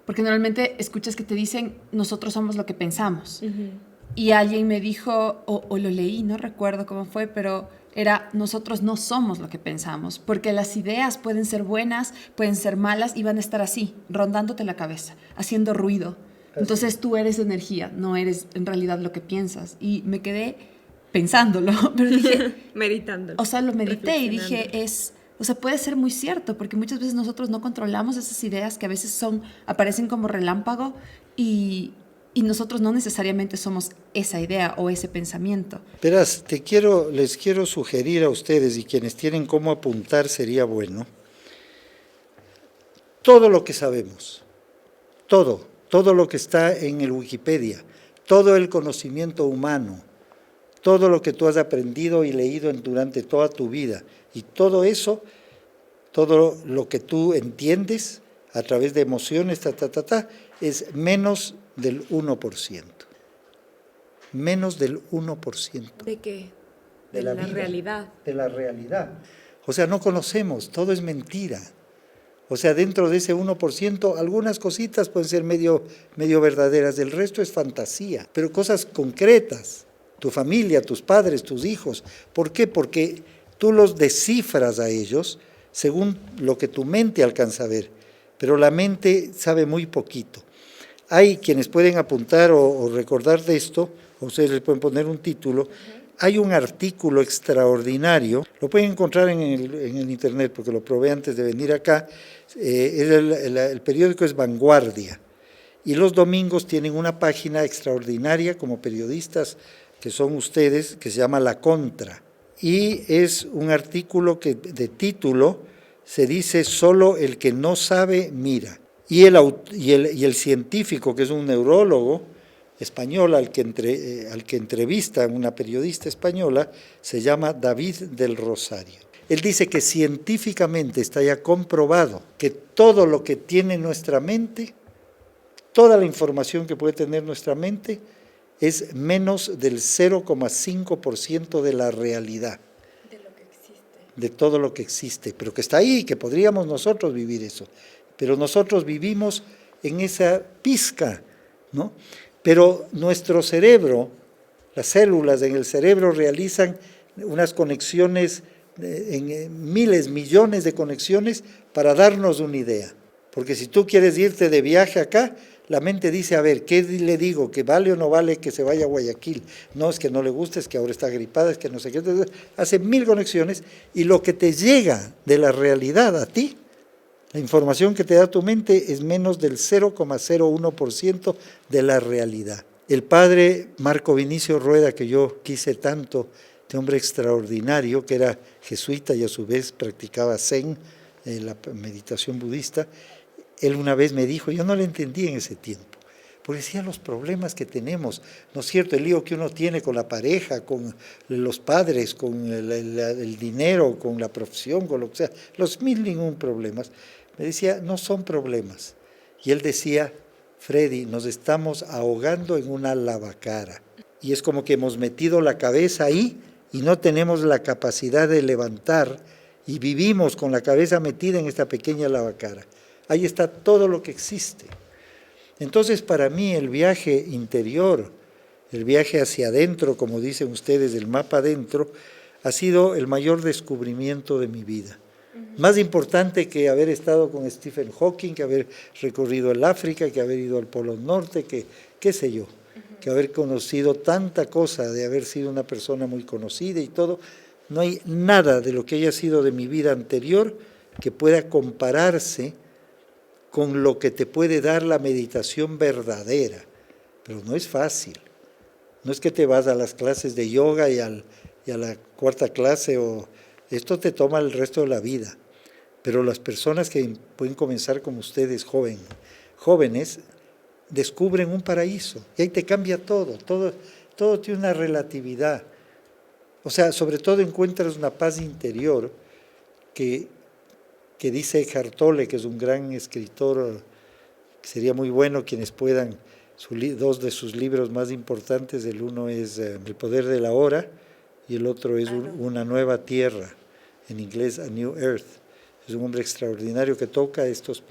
porque normalmente escuchas que te dicen, nosotros somos lo que pensamos. Y alguien me dijo, o lo leí, no recuerdo cómo fue, pero era, nosotros no somos lo que pensamos, porque las ideas pueden ser buenas, pueden ser malas y van a estar así, rondándote la cabeza, haciendo ruido. Entonces tú eres energía, no eres en realidad lo que piensas. Y me quedé pensándolo, pero dije... meditándolo. O sea, lo medité y dije, puede ser muy cierto, porque muchas veces nosotros no controlamos esas ideas que a veces aparecen como relámpago y nosotros no necesariamente somos esa idea o ese pensamiento. Verás, les quiero sugerir a ustedes y quienes tienen cómo apuntar sería bueno, todo lo que sabemos, todo lo que está en el Wikipedia, todo el conocimiento humano, todo lo que tú has aprendido y leído durante toda tu vida, y todo eso, todo lo que tú entiendes a través de emociones, es menos del 1%. Menos del 1%. ¿De qué? De la vida, realidad. De la realidad. O sea, no conocemos, todo es mentira. O sea, dentro de ese 1%, algunas cositas pueden ser medio verdaderas, el resto es fantasía, pero cosas concretas. Tu familia, tus padres, tus hijos. ¿Por qué? Porque tú los descifras a ellos según lo que tu mente alcanza a ver, pero la mente sabe muy poquito. Hay quienes pueden apuntar o recordar de esto, o ustedes les pueden poner un título. Hay un artículo extraordinario, lo pueden encontrar en el internet porque lo probé antes de venir acá. El periódico es Vanguardia y los domingos tienen una página extraordinaria como periodistas que son ustedes, que se llama La Contra. Y es un artículo que de título se dice solo el que no sabe mira. Y el científico, que es un neurólogo español al que entrevista una periodista española, se llama David del Rosario. Él dice que científicamente está ya comprobado que todo lo que tiene nuestra mente, toda la información que puede tener nuestra mente, es menos del 0,5% de la realidad. De lo que existe. De todo lo que existe, pero que está ahí, que podríamos nosotros vivir eso. Pero nosotros vivimos en esa pizca, ¿no? Pero nuestro cerebro, las células en el cerebro realizan unas conexiones, en miles, millones de conexiones para darnos una idea. Porque si tú quieres irte de viaje acá, la mente dice, a ver, ¿qué le digo? ¿Que vale o no vale que se vaya a Guayaquil? No, es que no le gusta, es que ahora está gripada, es que no sé qué. Hace mil conexiones y lo que te llega de la realidad a ti, la información que te da tu mente es menos del 0,01% de la realidad. El padre Marco Vinicio Rueda, que yo quise tanto, este hombre extraordinario, que era jesuita y a su vez practicaba Zen, la meditación budista, él una vez me dijo, yo no le entendí en ese tiempo, porque decía los problemas que tenemos, ¿no es cierto? El lío que uno tiene con la pareja, con los padres, con el dinero, con la profesión, con lo que sea, los mil ningún problemas. Me decía, no son problemas. Y él decía, Freddy, nos estamos ahogando en una lavacara. Y es como que hemos metido la cabeza ahí y no tenemos la capacidad de levantar y vivimos con la cabeza metida en esta pequeña lavacara. Ahí está todo lo que existe. Entonces, para mí, el viaje interior, el viaje hacia adentro, como dicen ustedes, el mapa adentro, ha sido el mayor descubrimiento de mi vida. Más importante que haber estado con Stephen Hawking, que haber recorrido el África, que haber ido al Polo Norte, que qué sé yo, que haber conocido tanta cosa, de haber sido una persona muy conocida y todo. No hay nada de lo que haya sido de mi vida anterior que pueda compararse con lo que te puede dar la meditación verdadera. Pero no es fácil. No es que te vas a las clases de yoga y a la cuarta clase, o esto te toma el resto de la vida. Pero las personas que pueden comenzar como ustedes, jóvenes, descubren un paraíso. Y ahí te cambia todo tiene una relatividad. O sea, sobre todo encuentras una paz interior que dice Eckhart Tolle, que es un gran escritor, que sería muy bueno quienes puedan, dos de sus libros más importantes, el uno es El poder de la hora y el otro es Una nueva tierra, en inglés A New Earth. Es un hombre extraordinario que toca estos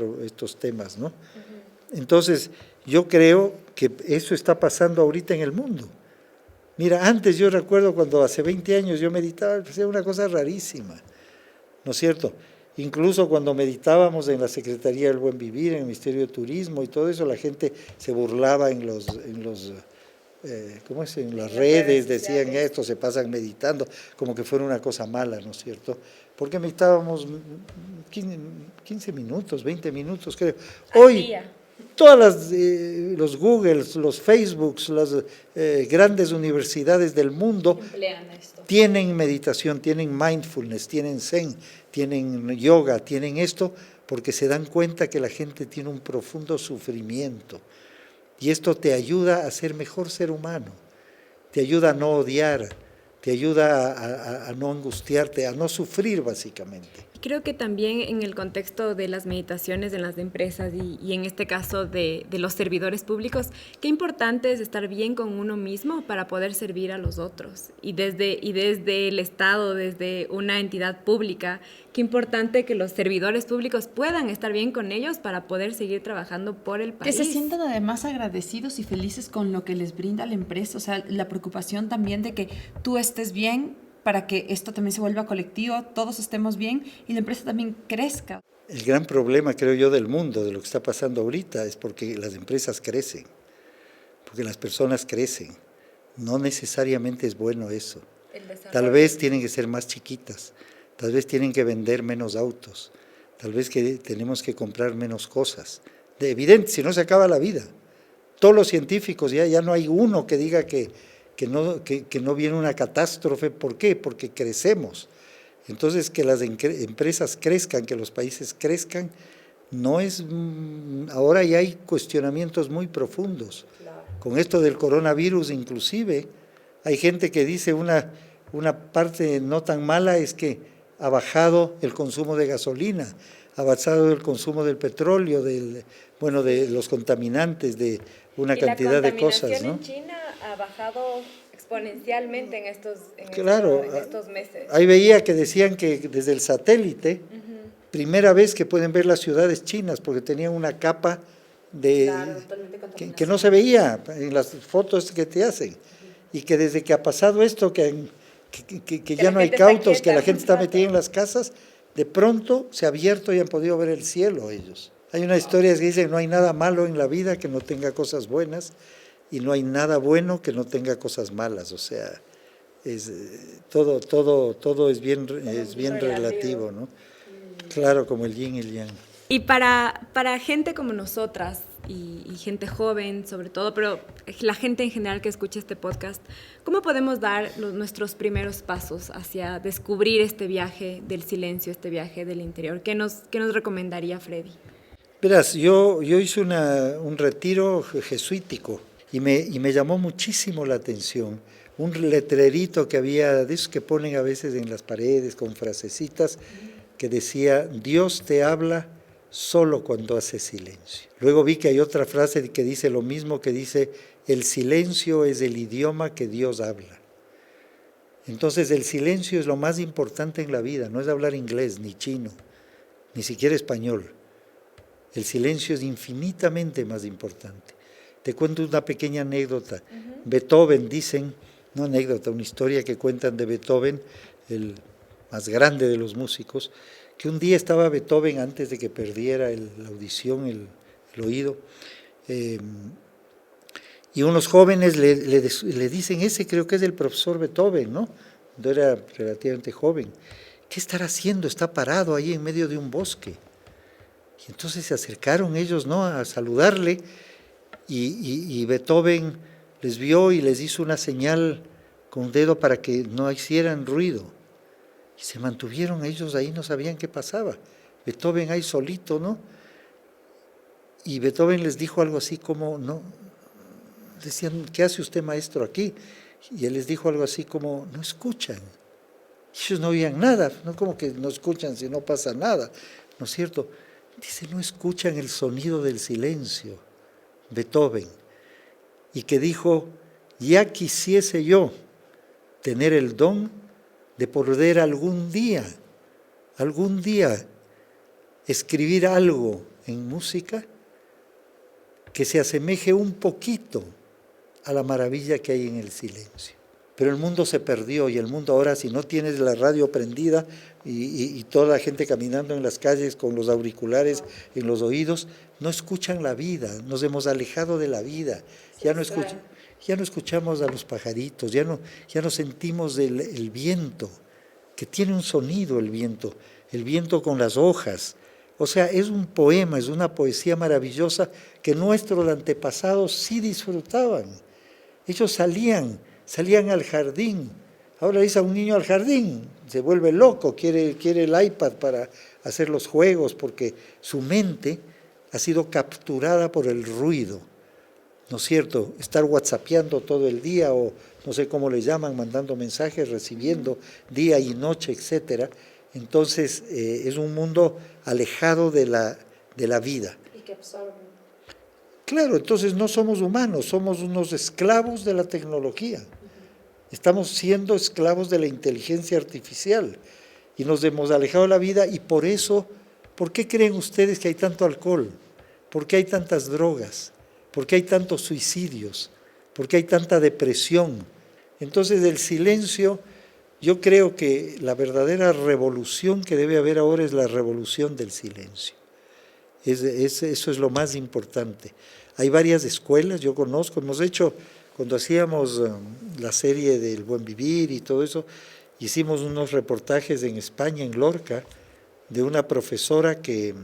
temas, ¿no? Entonces, yo creo que eso está pasando ahorita en el mundo. Mira, antes yo recuerdo cuando hace 20 años yo meditaba, era una cosa rarísima, ¿no es cierto? Incluso cuando meditábamos en la Secretaría del Buen Vivir, en el Ministerio de Turismo y todo eso, la gente se burlaba en las redes, decían esto, se pasan meditando, como que fuera una cosa mala, ¿no es cierto? Porque meditábamos 15 minutos, 20 minutos, creo. Hoy, todas los Googles, los Facebooks, las grandes universidades del mundo tienen meditación, tienen mindfulness, tienen Zen, tienen yoga, tienen esto, porque se dan cuenta que la gente tiene un profundo sufrimiento. Y esto te ayuda a ser mejor ser humano, te ayuda a no odiar, te ayuda a no angustiarte, a no sufrir básicamente. Creo que también en el contexto de las meditaciones en las empresas y en este caso de los servidores públicos, qué importante es estar bien con uno mismo para poder servir a los otros. Y desde el Estado, desde una entidad pública, qué importante que los servidores públicos puedan estar bien con ellos para poder seguir trabajando por el país. Que se sientan además agradecidos y felices con lo que les brinda la empresa. O sea, la preocupación también de que tú estés bien, para que esto también se vuelva colectivo, todos estemos bien y la empresa también crezca. El gran problema, creo yo, del mundo, de lo que está pasando ahorita, es porque las empresas crecen, porque las personas crecen. No necesariamente es bueno eso. Tal vez tienen que ser más chiquitas, tal vez tienen que vender menos autos, tal vez que tenemos que comprar menos cosas. Evidente, si no se acaba la vida. Todos los científicos, ya no hay uno que diga que que no viene una catástrofe. ¿Por qué? Porque crecemos. Entonces, que las empresas crezcan, que los países crezcan, no es... Ahora ya hay cuestionamientos muy profundos. Claro. Con esto del coronavirus, inclusive, hay gente que dice una parte no tan mala es que ha bajado el consumo de gasolina, ha bajado el consumo del petróleo, de los contaminantes, de una cantidad de cosas, ¿no? La contaminación en China ha bajado exponencialmente en estos meses. Ahí veía que decían que desde el satélite, primera vez que pueden ver las ciudades chinas, porque tenían una capa que no se veía en las fotos que te hacen, y que desde que ha pasado esto, que ya no hay cautos, que la gente está metida en las casas, de pronto se ha abierto y han podido ver el cielo ellos. Hay una historia que dice: no hay nada malo en la vida que no tenga cosas buenas, y no hay nada bueno que no tenga cosas malas. O sea, todo es bien relativo, ¿no? Claro, como el yin y el yang. Y para gente como nosotras, y gente joven sobre todo, pero la gente en general que escucha este podcast, ¿cómo podemos dar nuestros primeros pasos hacia descubrir este viaje del silencio, este viaje del interior? ¿Qué nos recomendaría Freddy? Verás, yo hice un retiro jesuítico y me llamó muchísimo la atención. Un letrerito que había, de esos que ponen a veces en las paredes con frasecitas, que decía: Dios te habla solo cuando hace silencio. Luego vi que hay otra frase que dice lo mismo, que dice: el silencio es el idioma que Dios habla. Entonces el silencio es lo más importante en la vida, no es hablar inglés, ni chino, ni siquiera español. El silencio es infinitamente más importante. Te cuento una pequeña anécdota. Beethoven, dicen, no anécdota, una historia que cuentan de Beethoven, el más grande de los músicos, que un día estaba Beethoven, antes de que perdiera la audición, el oído, y unos jóvenes le dicen: ese creo que es el profesor Beethoven, ¿no? Cuando era relativamente joven. ¿Qué estará haciendo? Está parado ahí en medio de un bosque. Y entonces se acercaron ellos, ¿no?, a saludarle, y Beethoven les vio y les hizo una señal con un dedo para que no hicieran ruido. Y se mantuvieron ellos ahí, no sabían qué pasaba. Beethoven ahí solito, ¿no? Y Beethoven les dijo algo así como, no, decían: ¿qué hace usted, maestro, aquí? Y él les dijo algo así como: no escuchan. Ellos no oían nada, no como que no escuchan si no pasa nada, ¿no es cierto? Dice: no escuchan el sonido del silencio, Beethoven. Y que dijo: ya quisiese yo tener el don de poder algún día escribir algo en música que se asemeje un poquito a la maravilla que hay en el silencio. Pero el mundo se perdió, y el mundo ahora, si no tienes la radio prendida y toda la gente caminando en las calles con los auriculares en los oídos, no escuchan la vida. Nos hemos alejado de la vida. Ya no escuchamos a los pajaritos, ya no sentimos el viento, que tiene un sonido el viento con las hojas. O sea, es un poema, es una poesía maravillosa que nuestros antepasados sí disfrutaban. Ellos salían al jardín. Ahora dice a un niño al jardín, se vuelve loco, quiere el iPad para hacer los juegos, porque su mente ha sido capturada por el ruido, ¿no es cierto? Estar whatsappeando todo el día, o no sé cómo le llaman, mandando mensajes, recibiendo día y noche, etcétera. Entonces es un mundo alejado de la vida. Y que absorben. Claro, entonces no somos humanos, somos unos esclavos de la tecnología. Estamos siendo esclavos de la inteligencia artificial y nos hemos alejado de la vida. Y por eso, ¿por qué creen ustedes que hay tanto alcohol? ¿Por qué hay tantas drogas? ¿Por qué hay tantos suicidios? ¿Por qué hay tanta depresión? Entonces el silencio, yo creo que la verdadera revolución que debe haber ahora es la revolución del silencio. Eso es lo más importante. Hay varias escuelas, yo conozco, hemos hecho, cuando hacíamos la serie del Buen Vivir y todo eso, hicimos unos reportajes en España, en Lorca, de una profesora que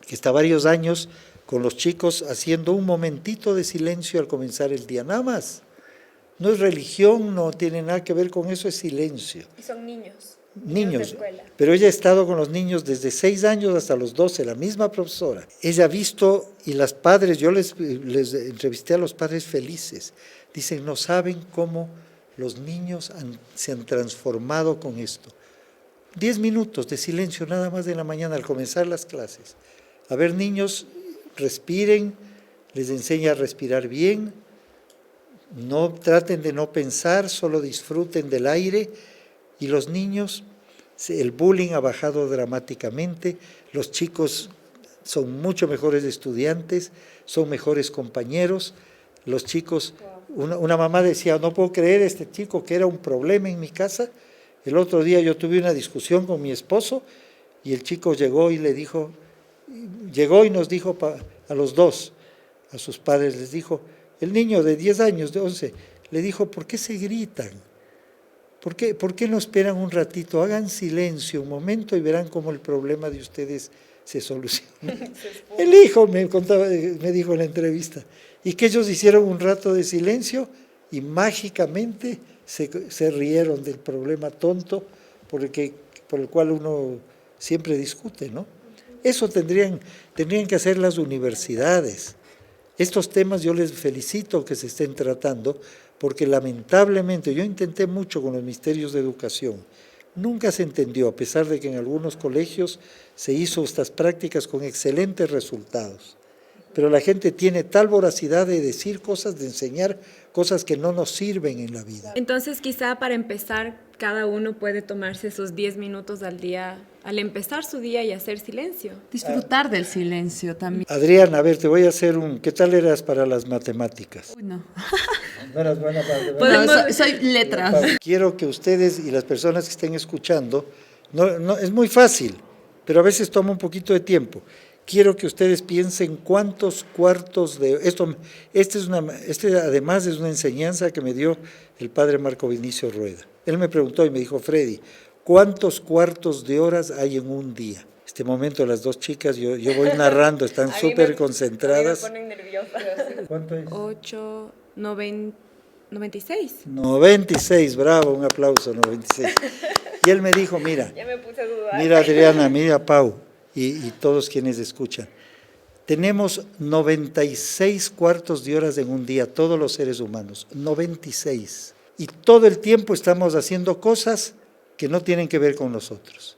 está varios años con los chicos haciendo un momentito de silencio al comenzar el día, nada más. No es religión, no tiene nada que ver con eso, es silencio. Y son niños. Niños, pero ella ha estado con los niños desde 6 años hasta los 12, la misma profesora. Ella ha visto, y las padres, yo les entrevisté a los padres felices, dicen, no saben cómo los niños se han transformado con esto. 10 minutos de silencio nada más de la mañana al comenzar las clases. A ver, niños, respiren, les enseña a respirar bien, no traten de no pensar, solo disfruten del aire. Y los niños, el bullying ha bajado dramáticamente, los chicos son mucho mejores estudiantes, son mejores compañeros, los chicos, una mamá decía, no puedo creer este chico que era un problema en mi casa. El otro día yo tuve una discusión con mi esposo y el chico llegó y nos dijo a los dos, a sus padres, les dijo, el niño de 10 años, de 11, le dijo, ¿por qué se gritan? ¿Por qué no esperan un ratito? Hagan silencio un momento y verán cómo el problema de ustedes se soluciona. El hijo me dijo en la entrevista, y que ellos hicieron un rato de silencio y mágicamente se rieron del problema tonto por el cual uno siempre discute, ¿no? Eso tendrían que hacer las universidades. Estos temas yo les felicito que se estén tratando, porque lamentablemente yo intenté mucho con los ministerios de educación, nunca se entendió, a pesar de que en algunos colegios se hizo estas prácticas con excelentes resultados. Pero la gente tiene tal voracidad de decir cosas, de enseñar cosas que no nos sirven en la vida. Entonces, quizá para empezar, cada uno puede tomarse esos 10 minutos al día, al empezar su día y hacer silencio. Disfrutar del silencio también. Adriana, a ver, te voy a hacer ¿qué tal eras para las matemáticas? Uy, no. ¿No eras buena para las matemáticas? No, soy letras. Quiero que ustedes y las personas que estén escuchando, es muy fácil, pero a veces toma un poquito de tiempo. Quiero que ustedes piensen cuántos cuartos de... Este además es una enseñanza que me dio el padre Marco Vinicio Rueda. Él me preguntó y me dijo, Freddy, ¿cuántos cuartos de horas hay en un día? Este momento las dos chicas, yo voy narrando, están súper concentradas. A mí me ponen nerviosa. ¿Cuánto es? 8, 96. 96, bravo, un aplauso, 96. Y él me dijo, mira, Ya me puse a dudar. mira Adriana, mira Pau y todos quienes escuchan. Tenemos 96 cuartos de horas en un día, todos los seres humanos, 96. Y todo el tiempo estamos haciendo cosas que no tienen que ver con nosotros.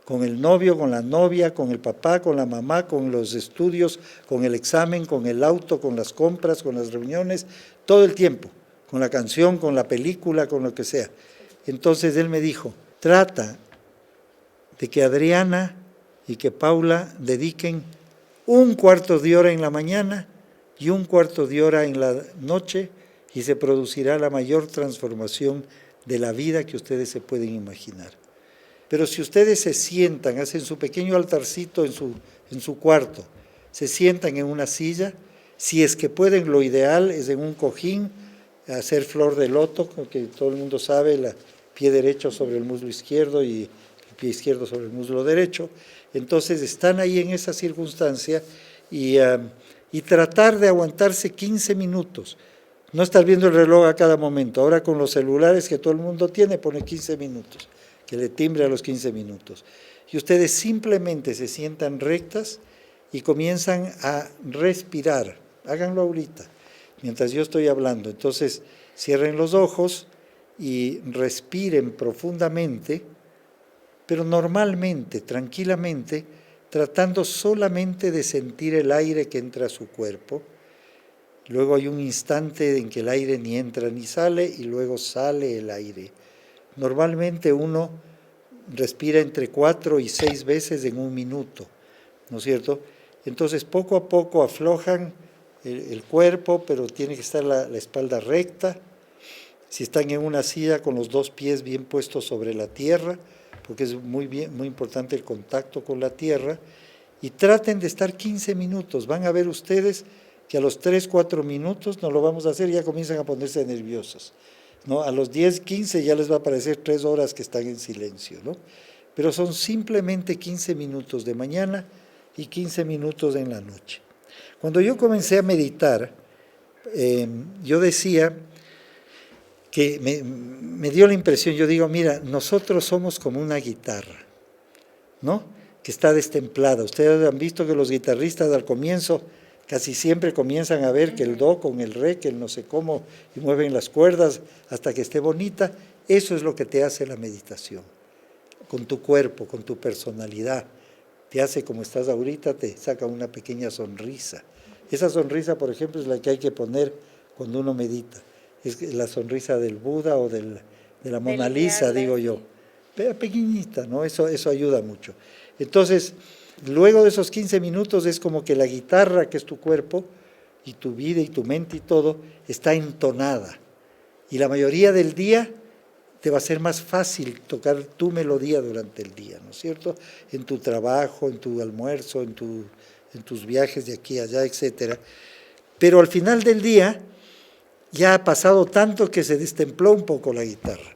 Con el novio, con la novia, con el papá, con la mamá, con los estudios, con el examen, con el auto, con las compras, con las reuniones, todo el tiempo, con la canción, con la película, con lo que sea. Entonces él me dijo, trata de que Adriana y que Paula dediquen un cuarto de hora en la mañana y un cuarto de hora en la noche y se producirá la mayor transformación de la vida que ustedes se pueden imaginar. Pero si ustedes se sientan, hacen su pequeño altarcito en su cuarto, se sientan en una silla, si es que pueden, lo ideal es en un cojín, hacer flor de loto, que todo el mundo sabe, el pie derecho sobre el muslo izquierdo y el pie izquierdo sobre el muslo derecho. Entonces están ahí en esa circunstancia y tratar de aguantarse 15 minutos. No estar viendo el reloj a cada momento. Ahora con los celulares que todo el mundo tiene, pone 15 minutos, que le timbre a los 15 minutos. Y ustedes simplemente se sientan rectas y comienzan a respirar. Háganlo ahorita, mientras yo estoy hablando. Entonces, cierren los ojos y respiren profundamente, pero normalmente, tranquilamente, tratando solamente de sentir el aire que entra a su cuerpo. Luego hay un instante en que el aire ni entra ni sale y luego sale el aire. Normalmente uno respira entre 4 y 6 veces en un minuto, ¿no es cierto? Entonces poco a poco aflojan el cuerpo, pero tiene que estar la espalda recta. Si están en una silla con los 2 pies bien puestos sobre la tierra, porque es muy importante el contacto con la tierra, y traten de estar 15 minutos. Van a ver ustedes que a los 3, 4 minutos no lo vamos a hacer, ya comienzan a ponerse nerviosos, ¿no? A los 10, 15 ya les va a parecer 3 horas que están en silencio, ¿no? Pero son simplemente 15 minutos de mañana y 15 minutos en la noche. Cuando yo comencé a meditar, yo decía, que me dio la impresión, yo digo, mira, nosotros somos como una guitarra, ¿no? Que está destemplada. Ustedes han visto que los guitarristas al comienzo casi siempre comienzan a ver que el do con el re, que el no sé cómo, y mueven las cuerdas hasta que esté bonita. Eso es lo que te hace la meditación, con tu cuerpo, con tu personalidad. Te hace como estás ahorita, te saca una pequeña sonrisa. Esa sonrisa, por ejemplo, es la que hay que poner cuando uno medita. Es la sonrisa del Buda o de la Mona Lisa, digo yo. Pequeñita, ¿no? Eso ayuda mucho. Entonces, luego de esos 15 minutos es como que la guitarra, que es tu cuerpo, y tu vida y tu mente y todo, está entonada. Y la mayoría del día te va a ser más fácil tocar tu melodía durante el día, ¿no es cierto? En tu trabajo, en tu almuerzo, en tus viajes de aquí a allá, etcétera. Pero al final del día ya ha pasado tanto que se destempló un poco la guitarra.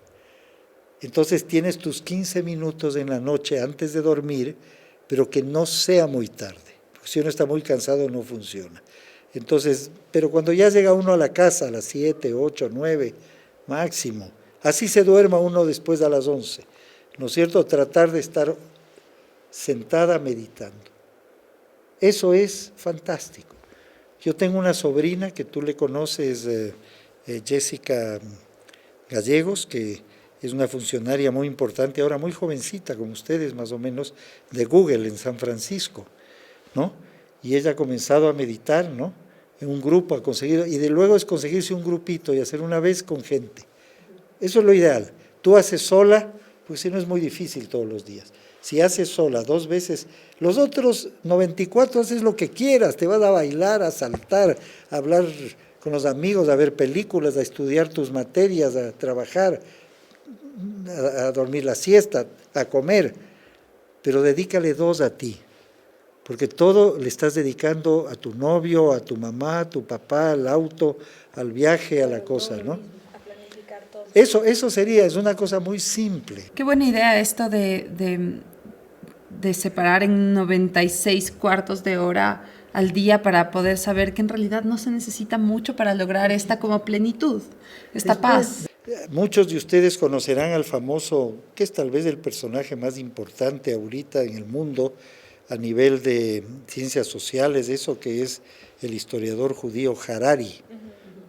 Entonces tienes tus 15 minutos en la noche antes de dormir, pero que no sea muy tarde, porque si uno está muy cansado no funciona. Entonces, pero cuando ya llega uno a la casa a las 7, 8, 9 máximo, así se duerma uno después a las 11, ¿no es cierto? Tratar de estar sentada meditando. Eso es fantástico. Yo tengo una sobrina que tú le conoces, Jessica Gallegos, que es una funcionaria muy importante, ahora muy jovencita, como ustedes más o menos, de Google en San Francisco, ¿no? Y ella ha comenzado a meditar, ¿no? En un grupo ha conseguido, y de luego es conseguirse un grupito y hacer una vez con gente. Eso es lo ideal. Tú haces sola, pues si no es muy difícil todos los días. Si haces sola 2 veces, los otros 94 haces lo que quieras, te vas a bailar, a saltar, a hablar con los amigos, a ver películas, a estudiar tus materias, a trabajar, a dormir la siesta, a comer, pero dedícale 2 a ti, porque todo le estás dedicando a tu novio, a tu mamá, a tu papá, al auto, al viaje, a la cosa, ¿no? Eso sería, es una cosa muy simple. Qué buena idea esto de separar en 96 cuartos de hora al día para poder saber que en realidad no se necesita mucho para lograr esta como plenitud, esta paz. Muchos de ustedes conocerán al famoso, que es tal vez el personaje más importante ahorita en el mundo a nivel de ciencias sociales, eso que es el historiador judío Harari,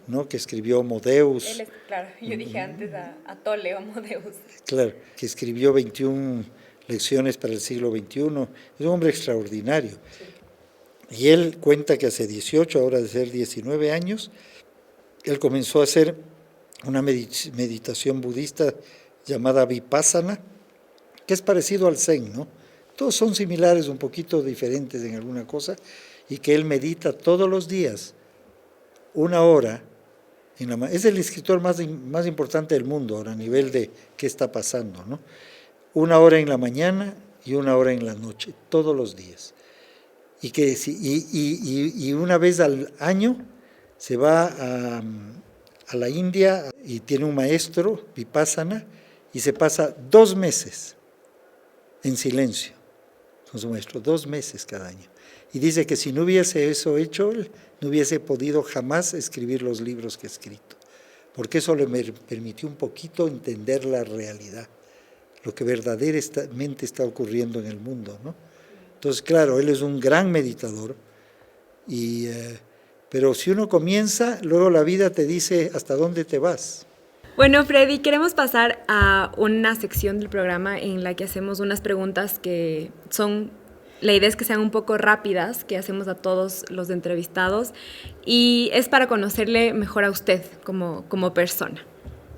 ¿no? Que escribió Homo Deus. Él es, claro, yo dije antes a Tolle, Homo Deus. Claro, que escribió 21 lecciones para el siglo XXI. Es un hombre extraordinario. Sí. Y él cuenta que hace 18, ahora de ser 19 años, él comenzó a hacer una meditación budista llamada Vipassana, que es parecido al Zen, ¿no? Todos son similares, un poquito diferentes en alguna cosa, y que él medita todos los días, 1 hora. Es el escritor más importante del mundo ahora a nivel de qué está pasando, ¿no? 1 hora en la mañana y 1 hora en la noche, todos los días. Y una vez al año se va a la India y tiene un maestro, Vipassana, y se pasa 2 meses en silencio con su maestro, 2 meses cada año. Y dice que si no hubiese eso hecho, no hubiese podido jamás escribir los libros que ha escrito, porque eso le permitió un poquito entender la realidad, lo que verdaderamente está ocurriendo en el mundo, ¿no? Entonces, claro, él es un gran meditador, pero si uno comienza, luego la vida te dice hasta dónde te vas. Bueno, Freddy, queremos pasar a una sección del programa en la que hacemos unas preguntas que son... La idea es que sean un poco rápidas, que hacemos a todos los entrevistados, y es para conocerle mejor a usted como persona.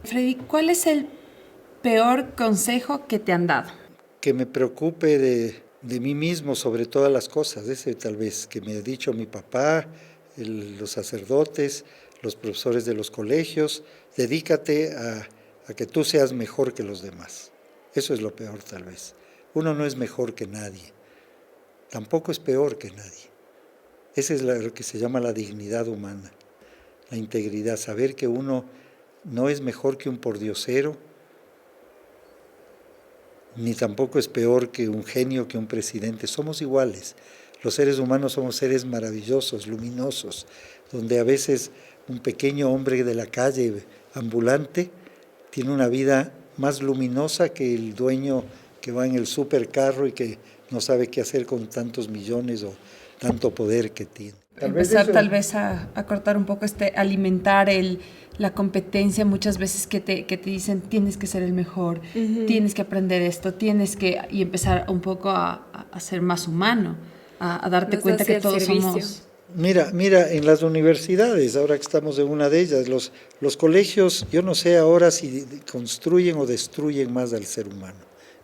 Freddy, ¿cuál es el peor consejo que te han dado? Que me preocupe de mí mismo sobre todas las cosas, ese tal vez que me ha dicho mi papá, los sacerdotes, los profesores de los colegios, dedícate a que tú seas mejor que los demás. Eso es lo peor tal vez. Uno no es mejor que nadie. Tampoco es peor que nadie. Esa es lo que se llama la dignidad humana, la integridad, saber que uno no es mejor que un pordiosero, ni tampoco es peor que un genio, que un presidente. Somos iguales. Los seres humanos somos seres maravillosos, luminosos, donde a veces un pequeño hombre de la calle, ambulante, tiene una vida más luminosa que el dueño que va en el supercarro y que no sabe qué hacer con tantos millones o tanto poder que tiene. Tal vez a cortar un poco alimentar la competencia muchas veces que te dicen tienes que ser el mejor, tienes que aprender esto, y empezar un poco a ser más humano, a darte cuenta que todos somos... Mira, en las universidades, ahora que estamos en una de ellas, los colegios, yo no sé ahora si construyen o destruyen más al ser humano.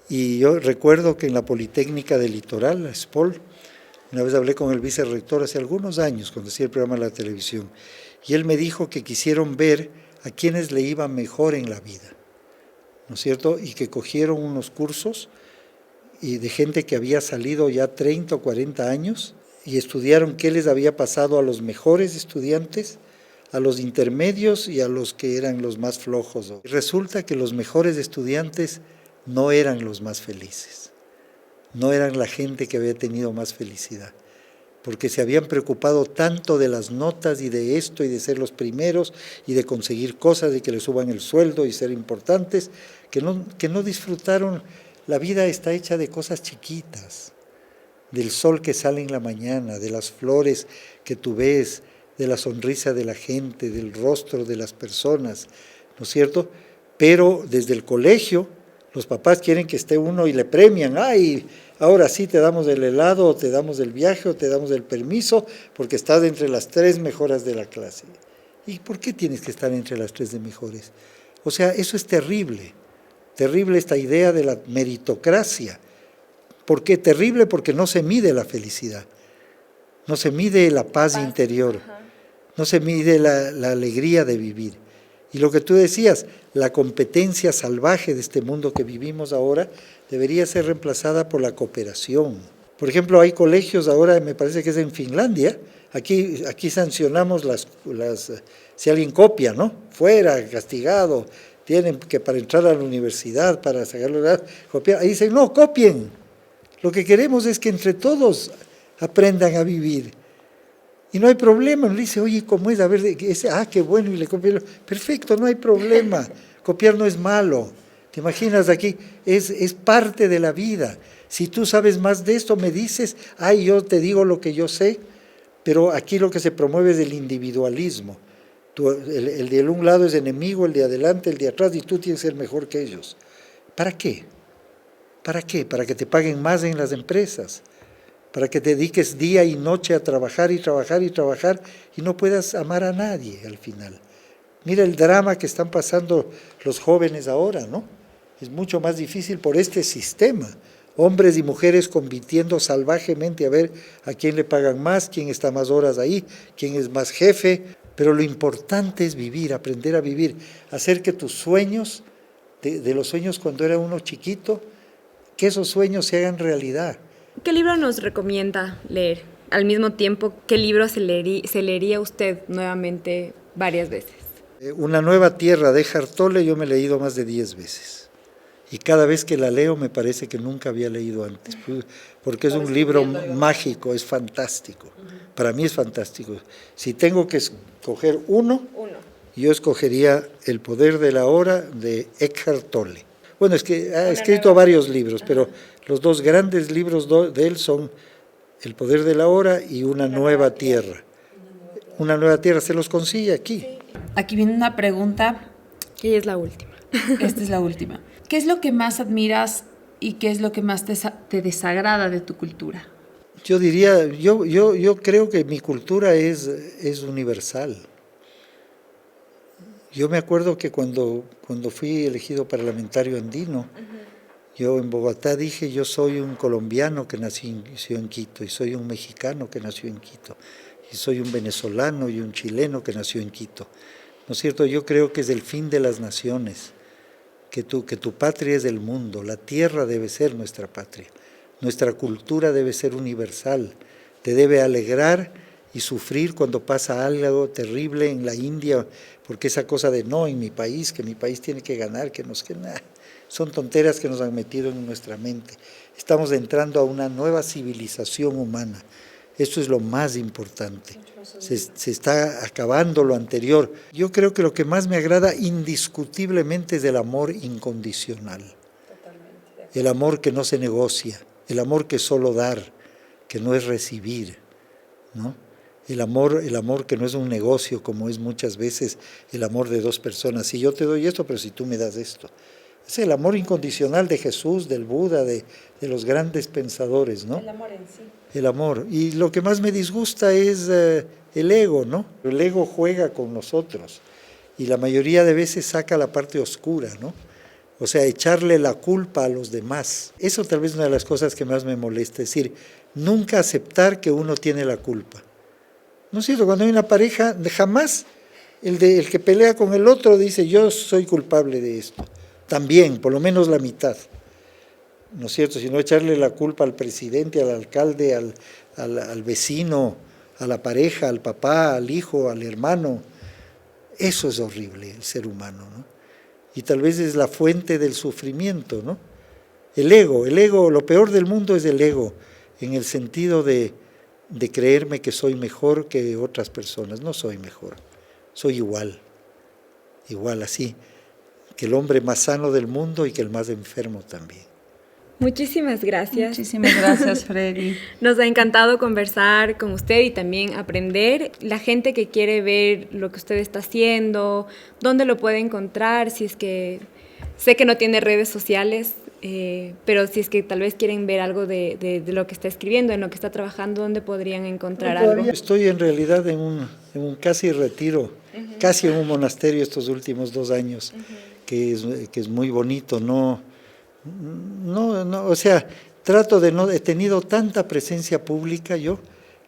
Y yo recuerdo que en la Politécnica del Litoral, la SPOL, una vez hablé con el vicerrector hace algunos años, cuando hacía el programa en la televisión, y él me dijo que quisieron ver a quienes le iba mejor en la vida, ¿no es cierto? Y que cogieron unos cursos y de gente que había salido ya 30 o 40 años y estudiaron qué les había pasado a los mejores estudiantes, a los intermedios y a los que eran los más flojos. Y resulta que los mejores estudiantes no eran los más felices, no eran la gente que había tenido más felicidad, porque se habían preocupado tanto de las notas y de esto y de ser los primeros y de conseguir cosas y que les suban el sueldo y ser importantes, que no disfrutaron. La vida está hecha de cosas chiquitas, del sol que sale en la mañana, de las flores que tú ves, de la sonrisa de la gente, del rostro de las personas, ¿no es cierto? Pero desde el colegio los papás quieren que esté uno y le premian, ¡ay! Ahora sí te damos el helado, o te damos el viaje, o te damos el permiso, porque estás entre las 3 mejores de la clase. ¿Y por qué tienes que estar entre las 3 de mejores? O sea, eso es terrible, terrible esta idea de la meritocracia. ¿Por qué terrible? Porque no se mide la felicidad, no se mide la paz interior, no se mide la alegría de vivir. Y lo que tú decías, la competencia salvaje de este mundo que vivimos ahora debería ser reemplazada por la cooperación. Por ejemplo, hay colegios ahora, me parece que es en Finlandia, aquí sancionamos si alguien copia, ¿no? Fuera, castigado, tienen que para entrar a la universidad, para sacarlo, copiar. Ahí dicen, no, copien. Lo que queremos es que entre todos aprendan a vivir. Y no hay problema, le dice, oye, ¿cómo es? A ver, qué bueno, y le copié. Perfecto, no hay problema. Copiar no es malo. ¿Te imaginas aquí? Es parte de la vida. Si tú sabes más de esto, me dices, yo te digo lo que yo sé, pero aquí lo que se promueve es el individualismo. El de un lado es enemigo, el de adelante, el de atrás, y tú tienes que ser mejor que ellos. ¿Para qué? ¿Para qué? Para que te paguen más en las empresas, para que te dediques día y noche a trabajar y trabajar y trabajar y no puedas amar a nadie al final. Mira el drama que están pasando los jóvenes ahora, ¿no? Es mucho más difícil por este sistema. Hombres y mujeres compitiendo salvajemente a ver a quién le pagan más, quién está más horas ahí, quién es más jefe. Pero lo importante es vivir, aprender a vivir, hacer que tus sueños, de los sueños cuando era uno chiquito, que esos sueños se hagan realidad. ¿Qué libro nos recomienda leer? Al mismo tiempo, ¿qué libro se leería usted nuevamente varias veces? Una nueva tierra de Eckhart Tolle yo me he leído más de 10 veces. Y cada vez que la leo me parece que nunca había leído antes, porque es un libro mágico, es fantástico. Para mí es fantástico. Si tengo que escoger uno, yo escogería El poder de la hora de Eckhart Tolle. Bueno, es que ha escrito varios libros, pero los dos grandes libros de él son El poder de la hora y Una nueva tierra. Una nueva tierra, se los consigue aquí. Aquí viene una pregunta. Y es la última. Esta es la última. ¿Qué es lo que más admiras y qué es lo que más te desagrada de tu cultura? Yo diría, yo creo que mi cultura es universal. Yo me acuerdo que cuando fui elegido parlamentario andino, yo en Bogotá dije, yo soy un colombiano que nació en Quito, y soy un mexicano que nació en Quito, y soy un venezolano y un chileno que nació en Quito. ¿No es cierto? Yo creo que es el fin de las naciones, que tu patria es el mundo, la tierra debe ser nuestra patria, nuestra cultura debe ser universal, te debe alegrar y sufrir cuando pasa algo terrible en la India, porque esa cosa de no, en mi país, que mi país tiene que ganar, son tonteras que nos han metido en nuestra mente. Estamos entrando a una nueva civilización humana, Esto es lo más importante. Se está acabando lo anterior. Yo creo que lo que más me agrada indiscutiblemente es el amor incondicional. El amor que no se negocia, el amor que es solo dar, que no es recibir, ¿no? El amor que no es un negocio, como es muchas veces el amor de dos personas. Si yo te doy esto, pero si tú me das esto. Es el amor incondicional de Jesús, del Buda, de los grandes pensadores, ¿no? El amor en sí. El amor. Y lo que más me disgusta es el ego, ¿no? El ego juega con nosotros y la mayoría de veces saca la parte oscura, ¿no? O sea, echarle la culpa a los demás. Eso tal vez es una de las cosas que más me molesta, es decir, nunca aceptar que uno tiene la culpa. ¿No es cierto? Cuando hay una pareja, jamás el que pelea con el otro dice, yo soy culpable de esto. También, por lo menos la mitad. ¿No es cierto? Sino echarle la culpa al presidente, al alcalde, al vecino, a la pareja, al papá, al hijo, al hermano. Eso es horrible, el ser humano, ¿no? Y tal vez es la fuente del sufrimiento, ¿no? El ego, lo peor del mundo es el ego, en el sentido de creerme que soy mejor que otras personas. No soy mejor, soy igual así, que el hombre más sano del mundo y que el más enfermo también. Muchísimas gracias. Muchísimas gracias, Freddy. Nos ha encantado conversar con usted y también aprender. La gente que quiere ver lo que usted está haciendo, dónde lo puede encontrar, si es que sé que no tiene redes sociales, pero si es que tal vez quieren ver algo de lo que está escribiendo, en lo que está trabajando, ¿dónde podrían encontrar algo? Estoy en realidad en un casi retiro, casi en un monasterio estos últimos 2 años, que es muy bonito, no, o sea, he tenido tanta presencia pública yo,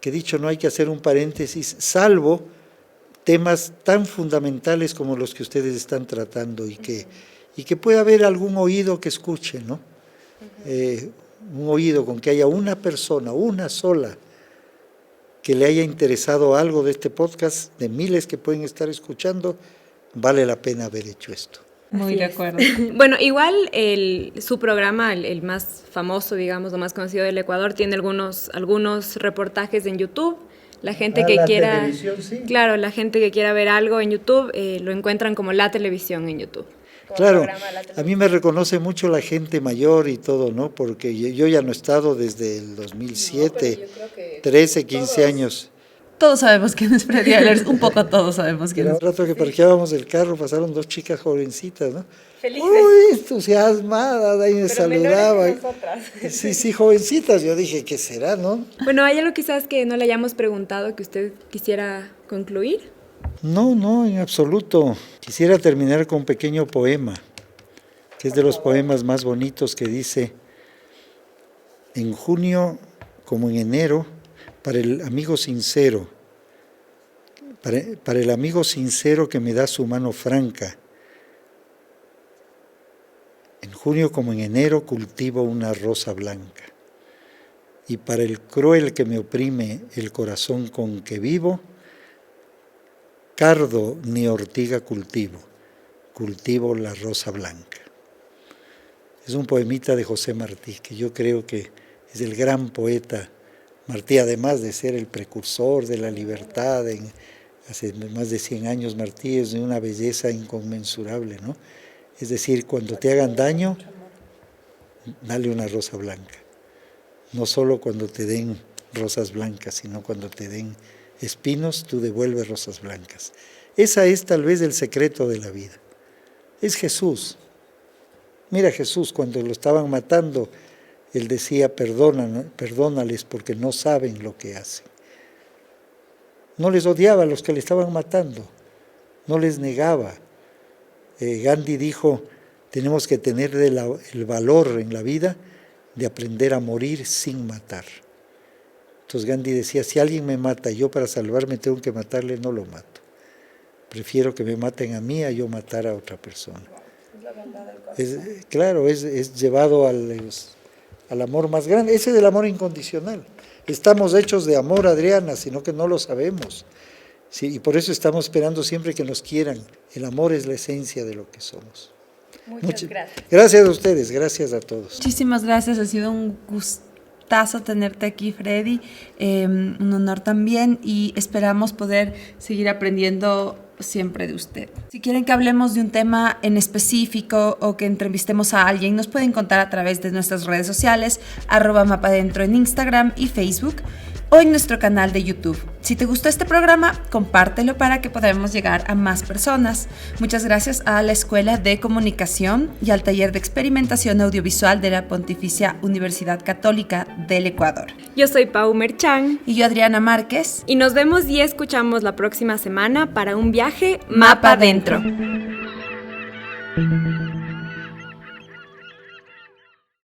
que he dicho no hay que hacer un paréntesis, salvo temas tan fundamentales como los que ustedes están tratando y que pueda haber algún oído que escuche, ¿no? Un oído con que haya una persona, una sola, que le haya interesado algo de este podcast, de miles que pueden estar escuchando, vale la pena haber hecho esto. Muy de acuerdo. Bueno, igual su programa, el más famoso, digamos, lo más conocido del Ecuador, tiene algunos reportajes en YouTube. La gente que quiera, televisión, sí. Claro, la gente que quiera ver algo en YouTube, lo encuentran como La Televisión en YouTube. Claro, a mí me reconoce mucho la gente mayor y todo, ¿no? Porque yo ya no he estado desde el 2007, 13, 15 años. Todos sabemos quién es Freddy Ehlers, un poco todos sabemos quién Era es. un rato que parqueábamos el carro, pasaron 2 chicas jovencitas, ¿no? Felices. Uy, entusiasmadas, ahí me saludaban. nosotras. Sí, jovencitas, yo dije, ¿qué será, no? Bueno, ¿hay algo quizás que no le hayamos preguntado que usted quisiera concluir? No, en absoluto. Quisiera terminar con un pequeño poema, que es de los poemas más bonitos, que dice: en junio, como en enero, para el amigo sincero, para el amigo sincero que me da su mano franca. En junio, como en enero, cultivo una rosa blanca. Y para el cruel que me oprime el corazón con que vivo, cardo ni ortiga cultivo la rosa blanca. Es un poemita de José Martí, que yo creo que es el gran poeta Martí, además de ser el precursor de la libertad. Hace más de 100 años Martí es de una belleza inconmensurable, ¿no? Es decir, cuando te hagan daño, dale una rosa blanca. No solo cuando te den rosas blancas, sino cuando te den espinos, tú devuelves rosas blancas. Esa es tal vez el secreto de la vida. Es Jesús. Mira Jesús, cuando lo estaban matando, Él decía, perdónales porque no saben lo que hacen. No les odiaba a los que le estaban matando, no les negaba. Gandhi dijo, tenemos que tener el valor en la vida de aprender a morir sin matar. Entonces Gandhi decía, si alguien me mata y yo para salvarme tengo que matarle, no lo mato. Prefiero que me maten a mí a yo matar a otra persona. Claro, es llevado al amor más grande. Ese es el amor incondicional. Estamos hechos de amor, Adriana, sino que no lo sabemos. Sí, y por eso estamos esperando siempre que nos quieran. El amor es la esencia de lo que somos. Muchas gracias. Gracias a ustedes, gracias a todos. Muchísimas gracias, ha sido un gustazo tenerte aquí, Freddy. Un honor también y esperamos poder seguir aprendiendo siempre de usted. Si quieren que hablemos de un tema en específico o que entrevistemos a alguien, nos pueden contar a través de nuestras redes sociales, @mapadentro en Instagram y Facebook, o en nuestro canal de YouTube. Si te gustó este programa, compártelo para que podamos llegar a más personas. Muchas gracias a la Escuela de Comunicación y al Taller de Experimentación Audiovisual de la Pontificia Universidad Católica del Ecuador. Yo soy Pau Merchan. Y yo, Adriana Márquez. Y nos vemos y escuchamos la próxima semana para un viaje Mapa Dentro.